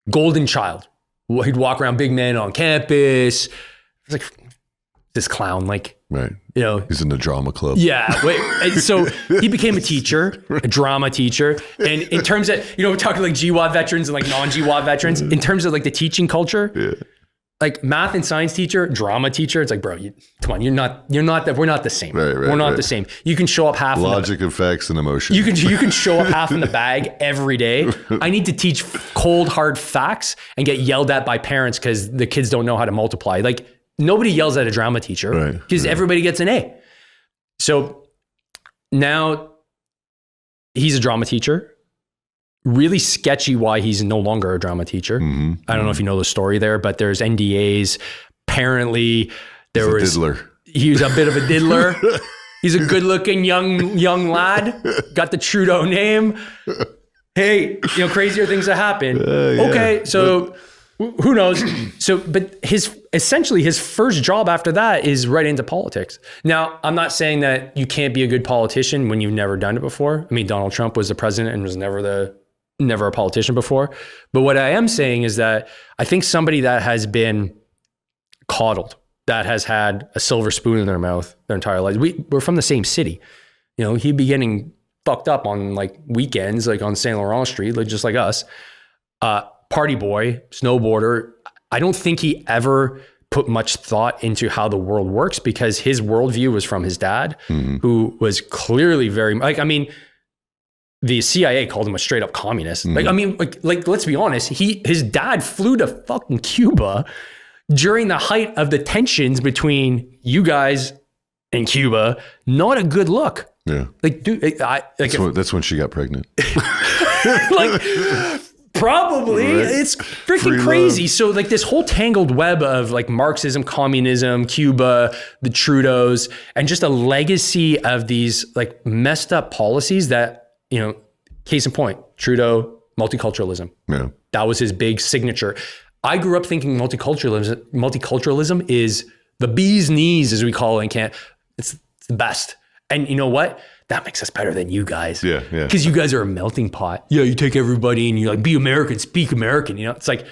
golden child. He'd walk around big man on campus. It was like this clown, like, right. You know, he's in the drama club. Yeah. And so he became a teacher, a drama teacher. And in terms of, we're talking like GWAT veterans and like non-GWAT veterans, in terms of like the teaching culture, like math and science teacher, drama teacher, it's like, bro, come on, we're not the same. Right, we're not the same. You can show up half logic, effects, and emotion. You can show up half in the bag every day. I need to teach cold, hard facts and get yelled at by parents because the kids don't know how to multiply. Like nobody yells at a drama teacher because everybody gets an A. So now he's a drama teacher. Really sketchy why he's no longer a drama teacher. Mm-hmm. I don't know if you know the story there, but there's NDAs. Apparently he was a bit of a diddler. He's a good looking young lad. Got the Trudeau name. Hey, crazier things that happen. Okay. So who knows? So, but essentially his first job after that is right into politics. Now, I'm not saying that you can't be a good politician when you've never done it before. I mean, Donald Trump was the president and was never a politician before. But what I am saying is that I think somebody that has been coddled, that has had a silver spoon in their mouth their entire life. We're from the same city. He'd be getting fucked up on like weekends, like on Saint Laurent Street, like just like us. Party boy, snowboarder. I don't think he ever put much thought into how the world works because his worldview was from his dad, who was clearly very like, I mean, the CIA called him a straight up communist. Like, I mean, like let's be honest. His dad flew to fucking Cuba during the height of the tensions between you guys and Cuba. Not a good look. Yeah. Like, dude, that's when she got pregnant. like, probably. Right. It's freaking crazy. So like this whole tangled web of like Marxism, communism, Cuba, the Trudeaus, and just a legacy of these like messed up policies that, you know, case in point, Trudeau, multiculturalism. Yeah. That was his big signature. I grew up thinking multiculturalism is the bee's knees, as we call it in Canada. It's the best. And you know what? That makes us better than you guys. Yeah. Because you guys are a melting pot. Yeah, you take everybody and you like, be American, speak American. You know, it's like,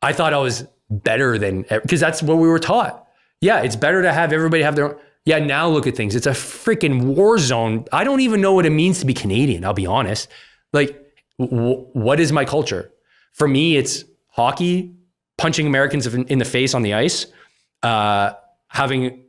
I thought I was better than, because that's what we were taught. Yeah, it's better to have everybody have their own. Yeah, now look at things. It's a freaking war zone. I don't even know what it means to be Canadian, I'll be honest. Like, what is my culture? For me, it's hockey, punching Americans in the face on the ice, having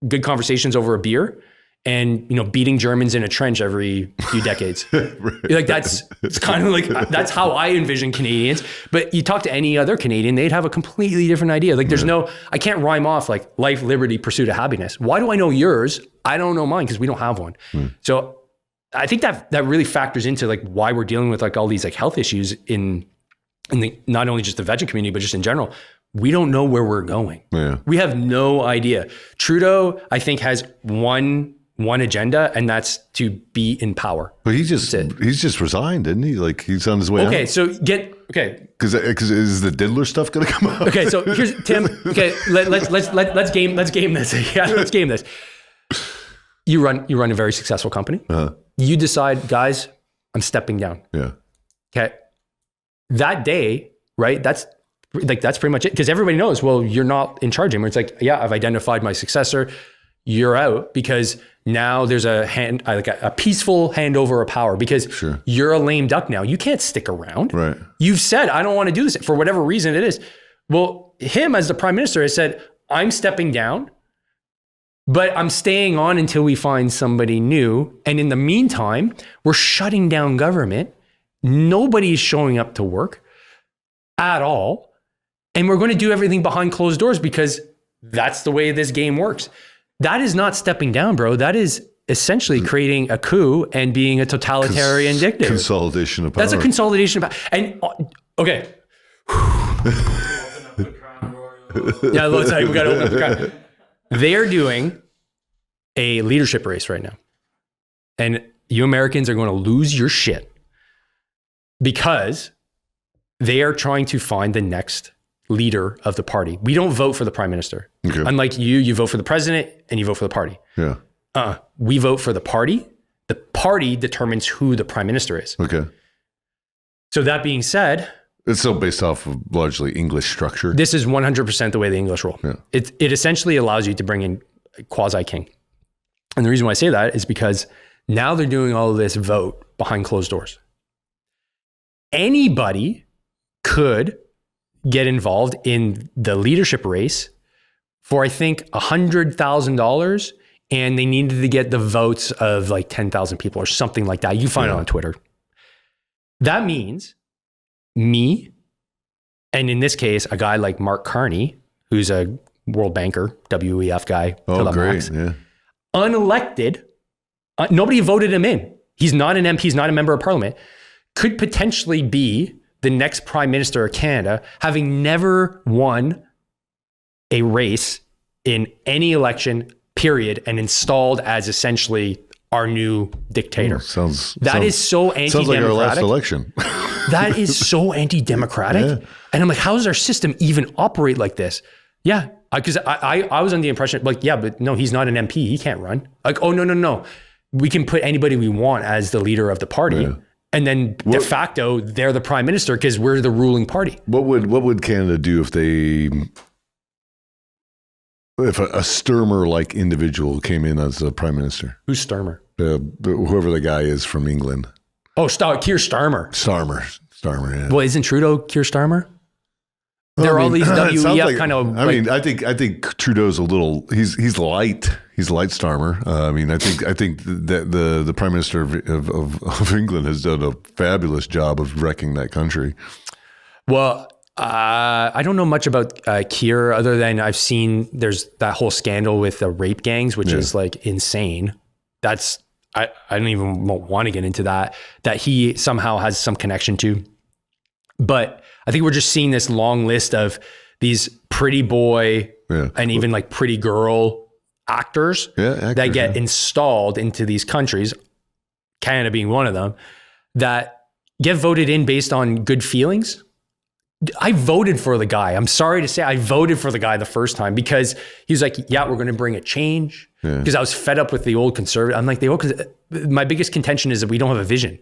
good conversations over a beer, and, you know, beating Germans in a trench every few decades. Right. Like it's kind of like, that's how I envision Canadians. But you talk to any other Canadian, they'd have a completely different idea. Like there's I can't rhyme off like life, liberty, pursuit of happiness. Why do I know yours? I don't know mine because we don't have one. So I think that really factors into like why we're dealing with like all these like health issues in the, not only just the veteran community, but just in general. We don't know where we're going. Yeah. We have no idea. Trudeau, I think, has one agenda, and that's to be in power. But he's just resigned, didn't he? Like he's on his way out. Because is the diddler stuff going to come out? Okay, so here's Tim. Okay, let's game this. Yeah, let's game this. You run a very successful company. Uh-huh. You decide, guys, I'm stepping down. Yeah. Okay. That day, right? That's pretty much it. Because everybody knows, well, you're not in charge anymore. It's like, yeah, I've identified my successor. You're out, because now there's a peaceful handover of power, because you're a lame duck now. You can't stick around. Right. You've said, I don't want to do this for whatever reason it is. Well, him as the prime minister has said, I'm stepping down, but I'm staying on until we find somebody new. And in the meantime, we're shutting down government. Nobody's showing up to work at all. And we're going to do everything behind closed doors because that's the way this game works. That is not stepping down, bro. That is essentially creating a coup and being a totalitarian dictator. Consolidation of power. That's a consolidation of power. And okay. Yeah, let's say we got to open up the crown. They're doing a leadership race right now. And you Americans are going to lose your shit because they are trying to find the next leader of the party. We don't vote for the prime minister. Okay. Unlike you vote for the president and you vote for the party. Yeah. We vote for the party. The party determines who the prime minister is. Okay. So that being said, it's still based off of largely English structure. This is 100% the way the English roll. Yeah. It essentially allows you to bring in a quasi-king. And the reason why I say that is because now they're doing all of this vote behind closed doors. Anybody could get involved in the leadership race for, I think, $100,000, and they needed to get the votes of like 10,000 people or something like that. You find it on Twitter. That means me, and in this case, a guy like Mark Carney, who's a World Banker, WEF guy. Oh, great. Yeah. Unelected. Nobody voted him in. He's not an MP. He's not a member of parliament. Could potentially be the next prime minister of Canada, having never won a race in any election, period, and installed as essentially our new dictator. That is so anti-democratic. Sounds like our last election. That is so anti-democratic. Yeah. And I'm like, how does our system even operate like this? Yeah, because I was under the impression, like, yeah, but no, he's not an MP. He can't run. Like, oh, no. We can put anybody we want as the leader of the party. Yeah. And then de facto, they're the prime minister because we're the ruling party. What would Canada do if a Sturmer-like individual came in as a prime minister? Who's Sturmer? Whoever the guy is from England. Oh, Keir Starmer. Starmer, yeah. Well, isn't Trudeau Keir Starmer? There are all these WEF like, kind of. I mean, I think Trudeau's a little. He's light. He's a light starmer. I mean, I think that the Prime Minister of England has done a fabulous job of wrecking that country. Well, I don't know much about Keir other than I've seen there's that whole scandal with the rape gangs, which is like insane. That's I don't even want to get into that he somehow has some connection to. But I think we're just seeing this long list of these pretty boy and even like pretty girl actors that get installed into these countries, Canada being one of them, that get voted in based on good feelings. I voted for the guy. I'm sorry to say I voted for the guy the first time because he was like, yeah, we're going to bring a change. Because I was fed up with the old conservative. I'm like, my biggest contention is that we don't have a vision.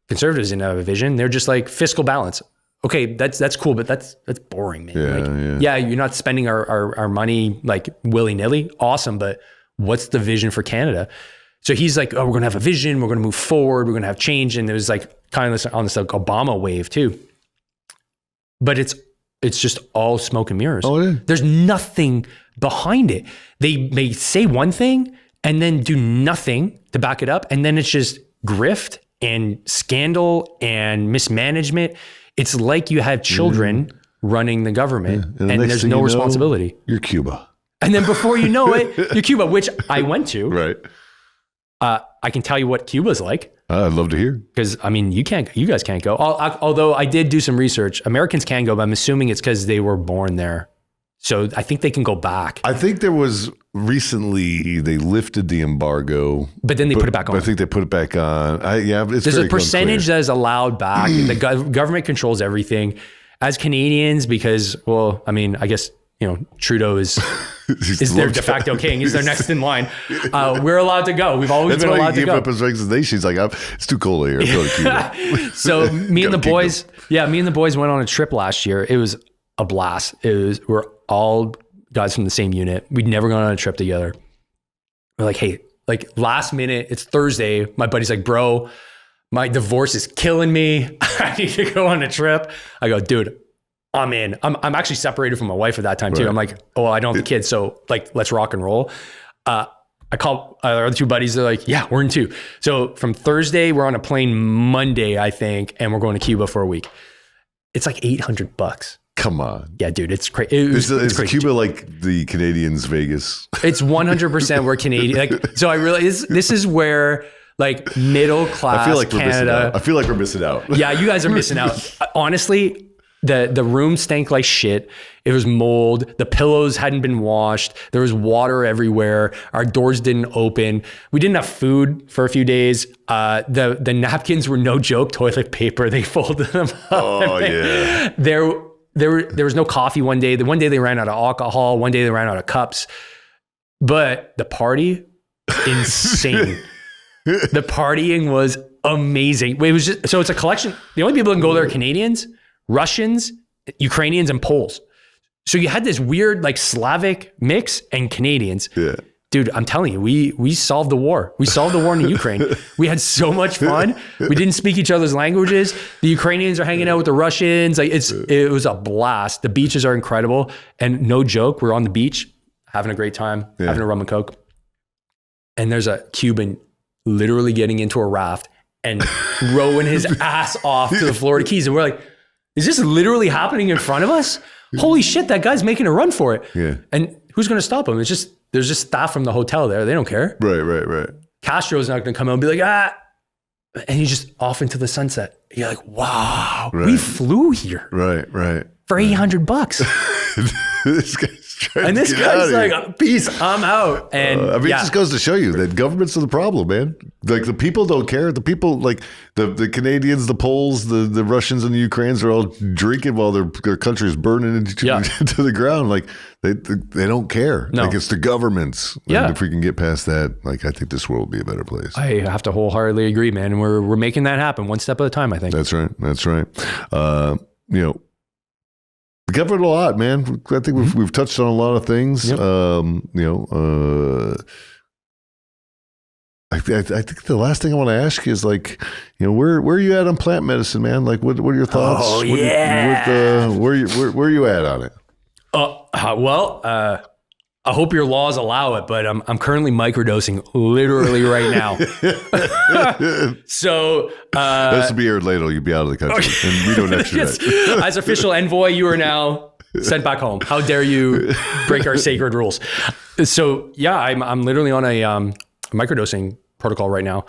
Conservatives didn't have a vision. They're just like fiscal balance. Okay, that's cool, but that's boring, man. Yeah, you're not spending our money like willy-nilly. Awesome, but what's the vision for Canada? So he's like, oh, we're going to have a vision. We're going to move forward. We're going to have change. And there was like kind of on this like Obama wave too. But it's just all smoke and mirrors. Oh, yeah. There's nothing behind it. They may say one thing and then do nothing to back it up. And then it's just grift and scandal and mismanagement. It's like you have children running the government and there's no responsibility. You're Cuba. And then before you know it, you're Cuba, which I went to. Right. I can tell you what Cuba's like. I'd love to hear. Because I mean, you guys can't go. Although I did do some research. Americans can go, but I'm assuming it's because they were born there. So I think they can go back. I think there was recently they lifted the embargo, but then they put it back on. I think they put it back on. There's a percentage that is allowed back. The government controls everything. As Canadians, because I guess Trudeau is their de facto king. He's their next in line. We're allowed to go. We've always been allowed to go. That's why he gave up his resignation. He's like, it's too cold here. I'm going to Cuba. So me and the boys went on a trip last year. It was a blast. We're all guys from the same unit. We'd never gone on a trip together. We're like, hey, like last minute, it's Thursday. My buddy's like, bro, my divorce is killing me. I need to go on a trip. I go, dude, I'm in. I'm actually separated from my wife at that time too. Right. I'm like, I don't have the kids. So like, let's rock and roll. I call our other two buddies. They're like, yeah, we're in too. So from Thursday, we're on a plane Monday, I think. And we're going to Cuba for a week. It's like $800. Come on. Yeah, dude, it's crazy. It's crazy. Cuba like the Canadians' Vegas? It's 100% we're Canadian. Like, so I realize this is where like middle class Canada. I feel like we're missing out. Yeah, you guys are missing out. Honestly, the room stank like shit. It was mold. The pillows hadn't been washed. There was water everywhere. Our doors didn't open. We didn't have food for a few days. The napkins were no joke. Toilet paper. They folded them up. Oh yeah. There was no coffee one day. One day they ran out of alcohol. One day they ran out of cups. But the party, insane. The partying was amazing. It was just so it's a collection. The only people that can go there are Canadians, Russians, Ukrainians, and Poles. So you had this weird like Slavic mix and Canadians. Yeah. Dude, I'm telling you, we solved the war. We solved the war in the Ukraine. We had so much fun. We didn't speak each other's languages. The Ukrainians are hanging out with the Russians. Like it was a blast. The beaches are incredible. And no joke, we're on the beach having a great time, having a rum and coke. And there's a Cuban literally getting into a raft and rowing his ass off to the Florida Keys. And we're like, is this literally happening in front of us? Holy shit, that guy's making a run for it. Yeah. And who's going to stop him? There's just staff from the hotel there. They don't care. Right. Castro's not going to come out and be like, and he's just off into the sunset. You're like, wow, we flew here. Right. For $800. This guy's trying and this guy's like, peace, I'm out. And it just goes to show you that governments are the problem, man. Like the people don't care. The people, like the Canadians, the Poles, the Russians, and the Ukrainians are all drinking while their country is burning into the ground. Like they don't care. No. Like it's the governments. Yeah. And if we can get past that, like I think this world will be a better place. I have to wholeheartedly agree, man. And we're making that happen one step at a time, I think. That's right. We covered a lot, man. I think we've touched on a lot of things. Yep. I think the last thing I want to ask you is like, where are you at on plant medicine, man? Like, what are your thoughts? Oh, yeah. Where are you at on it? I hope your laws allow it, but I'm currently microdosing literally right now. So this will be aired later. You'll be out of the country, and we don't extradite. Yes. As official envoy, you are now sent back home. How dare you break our sacred rules? So yeah, I'm literally on a microdosing protocol right now.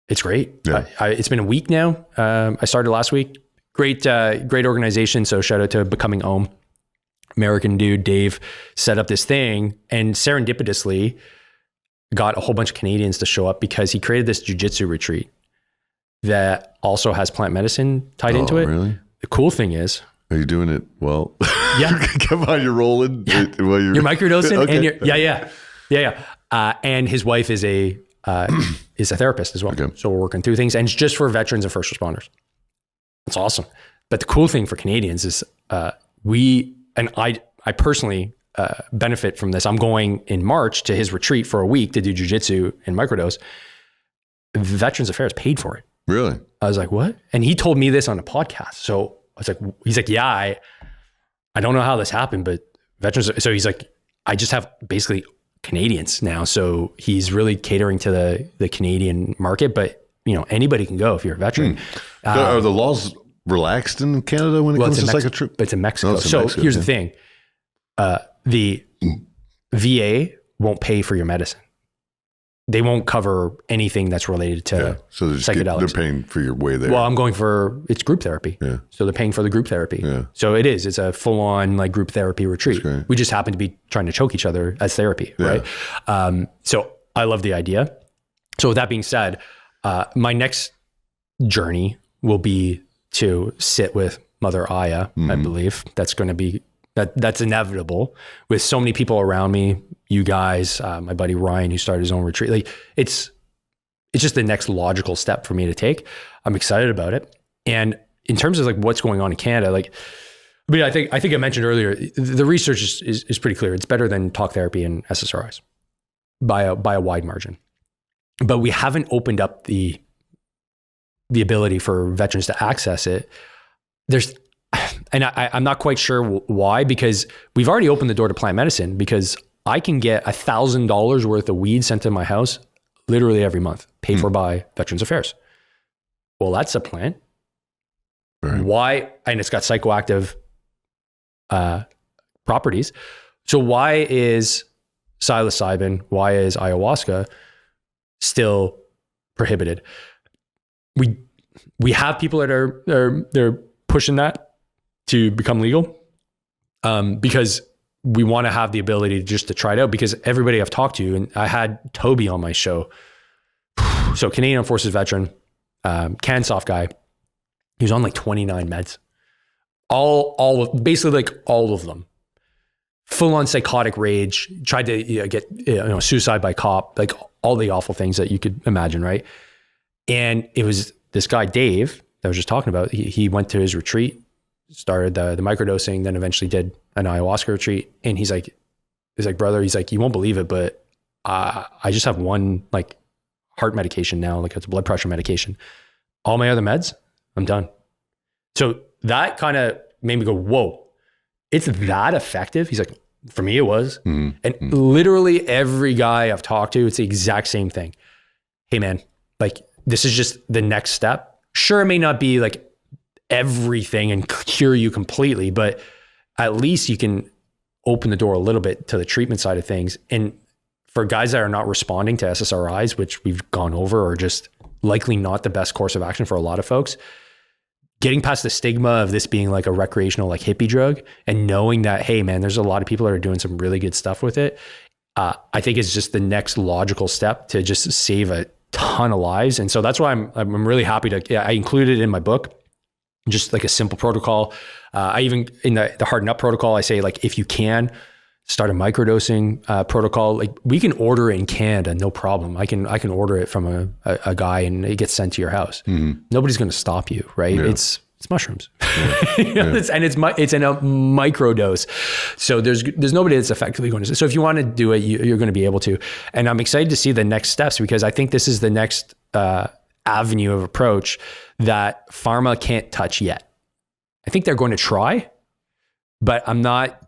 It's great. Yeah. It's been a week now. I started last week. Great organization. So shout out to Becoming Ohm. American dude, Dave, set up this thing and serendipitously got a whole bunch of Canadians to show up because he created this jiu-jitsu retreat that also has plant medicine tied into it. Really? The cool thing is, are you doing it well? Yeah. Come on, you're rolling. Yeah. You're microdosing. Okay. And and his wife is a therapist as well. Okay. So we're working through things, and it's just for veterans and first responders. It's awesome. But the cool thing for Canadians is I personally benefit from this. I'm going in March to his retreat for a week to do jiu-jitsu and microdose. Veterans Affairs paid for it. Really? I was like, what? And he told me this on a podcast. So I was like, he's like, yeah, I don't know how this happened, but veterans. So he's like, I just have basically Canadians now. So he's really catering to the Canadian market, but anybody can go if you're a veteran. Are the laws relaxed in Canada when it comes to psychiatry? But it's in Mexico. Here's the thing. The VA won't pay for your medicine. They won't cover anything that's related to psychedelics. They're paying for your way there. Well, I'm going it's group therapy. Yeah. So they're paying for the group therapy. Yeah. So it's a full on like group therapy retreat. We just happen to be trying to choke each other as therapy. Yeah. Right. So I love the idea. So with that being said, my next journey will be to sit with Mother Aya. I believe that's going to be, that's inevitable with so many people around me, you guys, my buddy Ryan, who started his own retreat. Like it's just the next logical step for me to take. I'm excited about it. And in terms of like what's going on in Canada, like, I think I mentioned earlier, the research is pretty clear. It's better than talk therapy and SSRIs by a wide margin, but we haven't opened up the ability for veterans to access it. And I'm not quite sure why, because we've already opened the door to plant medicine, because I can get $1,000 worth of weed sent to my house literally every month, paid for by Veterans Affairs. Well, that's a plant. Right. Why? And it's got psychoactive properties. So why is psilocybin, why is ayahuasca still prohibited? We have people that they're pushing that to become legal, because we want to have the ability just to try it out, because everybody I've talked to, and I had Toby on my show. So Canadian Armed Forces veteran, CanSoft guy, he was on like 29 meds, basically like all of them, full on psychotic rage, tried to get suicide by cop, like all the awful things that you could imagine. Right. And it was this guy, Dave, that I was just talking about. He went to his retreat, started the microdosing, then eventually did an ayahuasca retreat. And he's like, brother, you won't believe it, but I just have one like heart medication now, like it's a blood pressure medication. All my other meds, I'm done. So that kind of made me go, whoa, it's that effective? He's like, for me, it was. Mm-hmm. And literally every guy I've talked to, it's the exact same thing. Hey man, like this is just the next step. Sure, it may not be like everything and cure you completely, but at least you can open the door a little bit to the treatment side of things. And for guys that are not responding to SSRIs, which we've gone over, or just likely not the best course of action for a lot of folks, getting past the stigma of this being like a recreational, like hippie drug, and knowing that, hey man, there's a lot of people that are doing some really good stuff with it. I think it's just the next logical step to just save a ton of lives. And so that's why I'm really happy I included it in my book, just like a simple protocol. I even in the Harden Up protocol, I say like, if you can start a microdosing protocol, like we can order it in Canada, no problem. I can order it from a guy and it gets sent to your house. Mm-hmm. Nobody's going to stop you, right? Yeah. It's mushrooms. It's in a micro dose. So there's nobody that's effectively going to. So if you want to do it, you're going to be able to. And I'm excited to see the next steps, because I think this is the next avenue of approach that pharma can't touch yet. I think they're going to try, but I'm not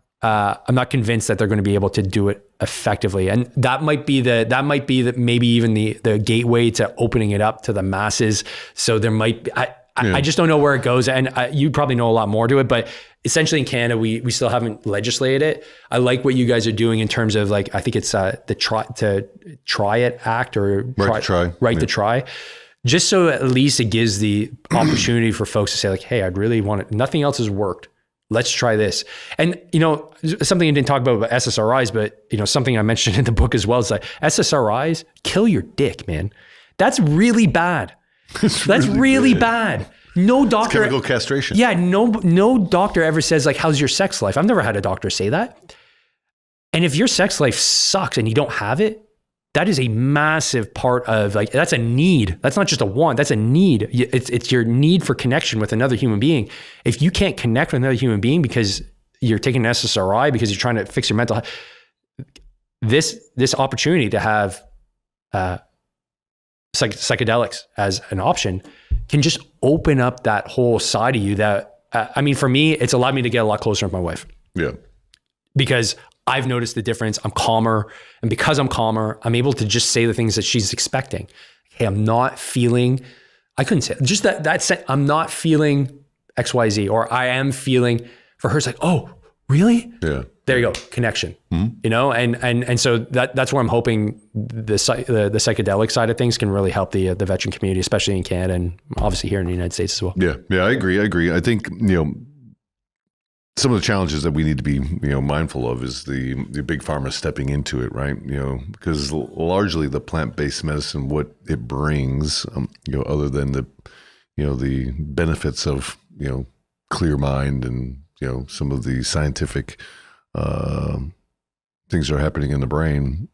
convinced that they're going to be able to do it effectively. And that might be maybe even the gateway to opening it up to the masses. So there might be, I just don't know where it goes. And you probably know a lot more to it, but essentially in Canada, we still haven't legislated it. I like what you guys are doing in terms of, like, I think it's the Try It Act, or Right to Try. Just so at least it gives the opportunity for folks to say, like, hey, I'd really want it. Nothing else has worked. Let's try this. And, something I didn't talk about SSRIs, but, something I mentioned in the book as well is like, SSRIs kill your dick, man. That's really bad. That's really bad. No doctor. It's chemical castration. Yeah. No doctor ever says, like, how's your sex life? I've never had a doctor say that. And if your sex life sucks and you don't have it, that is a massive part of, like, that's a need. That's not just a want, that's a need. It's your need for connection with another human being. If you can't connect with another human being because you're taking an SSRI, because you're trying to fix your mental health, this opportunity to have psychedelics as an option can just open up that whole side of you that, for me, it's allowed me to get a lot closer with my wife. Yeah. Because I've noticed the difference. I'm calmer. And because I'm calmer, I'm able to just say the things that she's expecting. Hey, I'm not feeling, I couldn't say just that I'm not feeling XYZ, or I am feeling, for her, it's like, oh, really? Yeah. There you go. Connection, and so that's where I'm hoping the psychedelic side of things can really help the veteran community, especially in Canada and obviously here in the United States as well. Yeah. I agree. I think, some of the challenges that we need to be, mindful of is the big pharma stepping into it, right? Because largely the plant-based medicine, what it brings, other than the benefits of, clear mind and, some of the scientific things that are happening in the brain.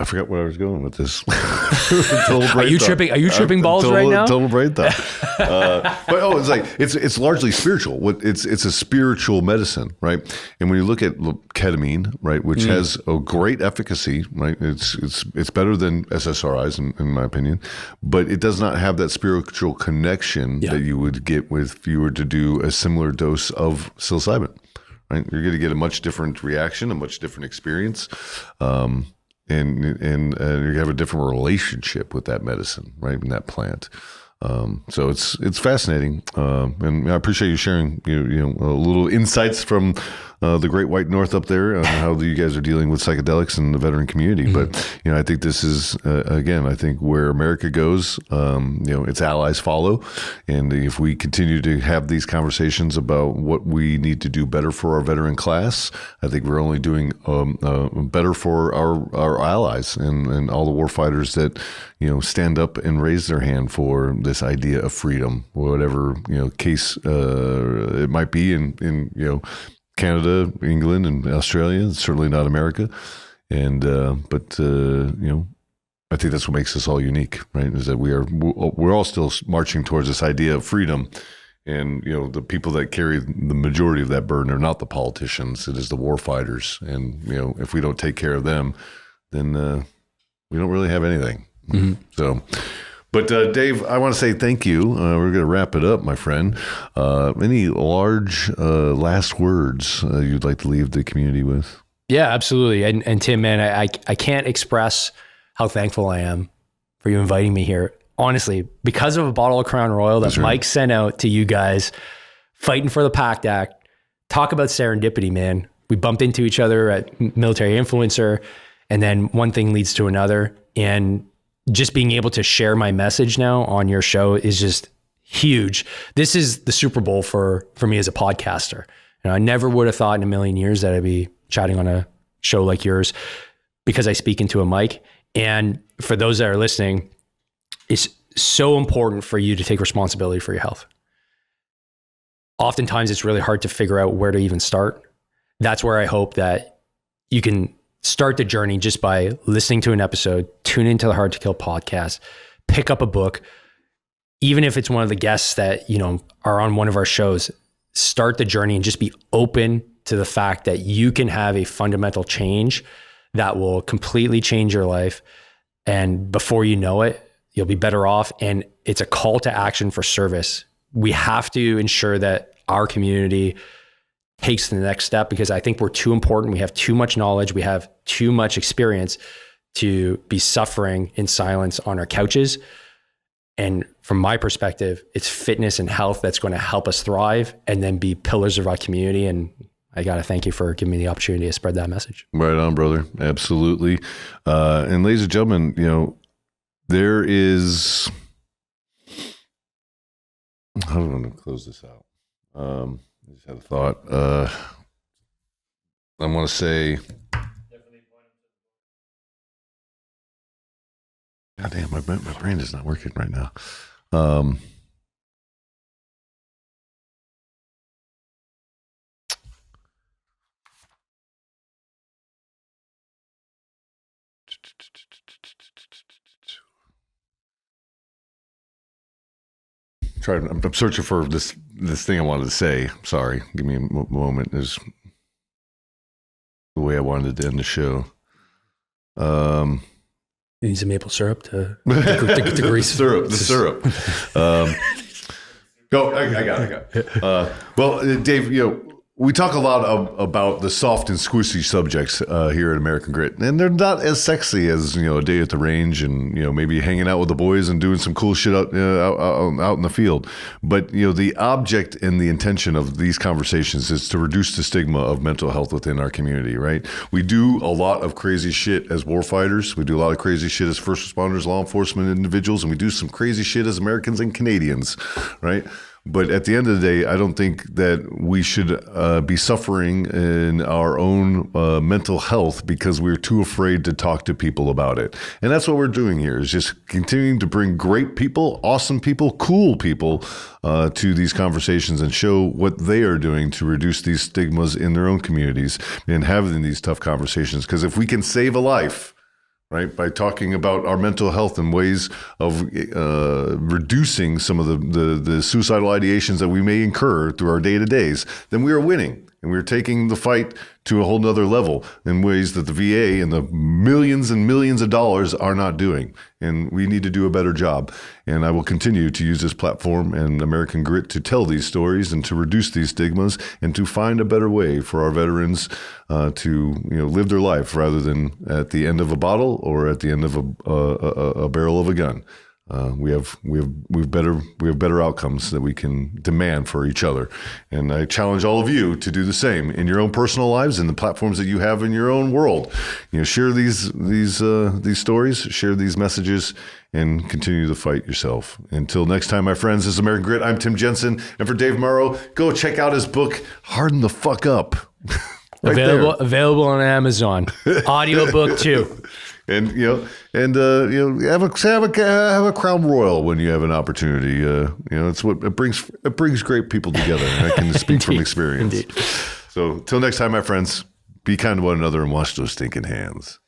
I forgot where I was going with this. Are you tripping balls right now? Total brain thought. It's largely spiritual. It's a spiritual medicine, right? And when you look at ketamine, right, which has a great efficacy, right? It's better than SSRIs in my opinion, but it does not have that spiritual connection that you would get if you were to do a similar dose of psilocybin, right? You're going to get a much different reaction, a much different experience. And you have a different relationship with that medicine, right, in that plant. So it's fascinating, and I appreciate you sharing a little insights from the Great White North up there on how you guys are dealing with psychedelics in the veteran community. But I think this is again, I think where America goes, its allies follow, and if we continue to have these conversations about what we need to do better for our veteran class, I think we're only doing better for our allies and all the warfighters that stand up and raise their hand for this idea of freedom, whatever case it might be in Canada, England, and Australia. It's certainly not America, and but I think that's what makes us all unique, right? Is that we're all still marching towards this idea of freedom, and the people that carry the majority of that burden are not the politicians; it is the war fighters, and if we don't take care of them, then we don't really have anything. So. But Dave, I want to say thank you. We're going to wrap it up, my friend. Any large last words you'd like to leave the community with? Yeah, absolutely. And Tim, man, I can't express how thankful I am for you inviting me here. Honestly, because of a bottle of Crown Royal that Mike sent out to you guys, fighting for the PACT Act. Talk about serendipity, man. We bumped into each other at Military Influencer, and then one thing leads to another. And just being able to share my message now on your show is just huge. This is the Super Bowl for me as a podcaster. I never would have thought in a million years that I'd be chatting on a show like yours, because I speak into a mic. And for those that are listening, it's so important for you to take responsibility for your health. Oftentimes it's really hard to figure out where to even start. That's where I hope that you can start the journey just by listening to an episode, tune into the Hard to Kill podcast, pick up a book, even if it's one of the guests that, you know, are on one of our shows, start the journey and just be open to the fact that you can have a fundamental change that will completely change your life. And before you know it, you'll be better off. And it's a call to action for service. We have to ensure that our community takes the next step, because I think we're too important. We have too much knowledge. We have too much experience to be suffering in silence on our couches. And from my perspective, it's fitness and health that's going to help us thrive and then be pillars of our community. And I got to thank you for giving me the opportunity to spread that message. Right on, brother. Absolutely. And ladies and gentlemen, you know, there is, how do I want to close this out? I just had a thought. I want to say, God damn, my brain is not working right now. I'm searching for this thing I wanted to say. Sorry, give me a moment. There's the way I wanted to end the show. You need some maple syrup to grease the syrup. Go. I got it. Well, Dave, you know, we talk a lot about the soft and squishy subjects here at American Grit, and they're not as sexy as, you know, a day at the range and, you know, maybe hanging out with the boys and doing some cool shit out in the field. But, you know, the object and the intention of these conversations is to reduce the stigma of mental health within our community, right? We do a lot of crazy shit as warfighters. We do a lot of crazy shit as first responders, law enforcement individuals, and we do some crazy shit as Americans and Canadians, right? But at the end of the day, I don't think that we should be suffering in our own mental health because we're too afraid to talk to people about it. And that's what we're doing here, is just continuing to bring great people, awesome people, cool people to these conversations and show what they are doing to reduce these stigmas in their own communities and having these tough conversations. Because if we can save a life, right, by talking about our mental health and ways of reducing some of the suicidal ideations that we may incur through our day-to-days, then we are winning. And we're taking the fight to a whole nother level in ways that the VA and the millions and millions of dollars are not doing. And we need to do a better job. And I will continue to use this platform and American Grit to tell these stories and to reduce these stigmas and to find a better way for our veterans to, you know, live their life rather than at the end of a bottle or at the end of a barrel of a gun. We have better outcomes that we can demand for each other, and I challenge all of you to do the same in your own personal lives and the platforms that you have in your own world. You know, share these stories, share these messages, and continue the fight yourself. Until next time, my friends, this is American Grit. I'm Tim Jensen, and for Dave Morrow, go check out his book, Harden the Fuck Up. Available on Amazon. Audiobook too. And have a Crown Royal when you have an opportunity. It's what it brings great people together. And I can speak from experience. Indeed. So till next time, my friends, be kind to one another and wash those stinking hands.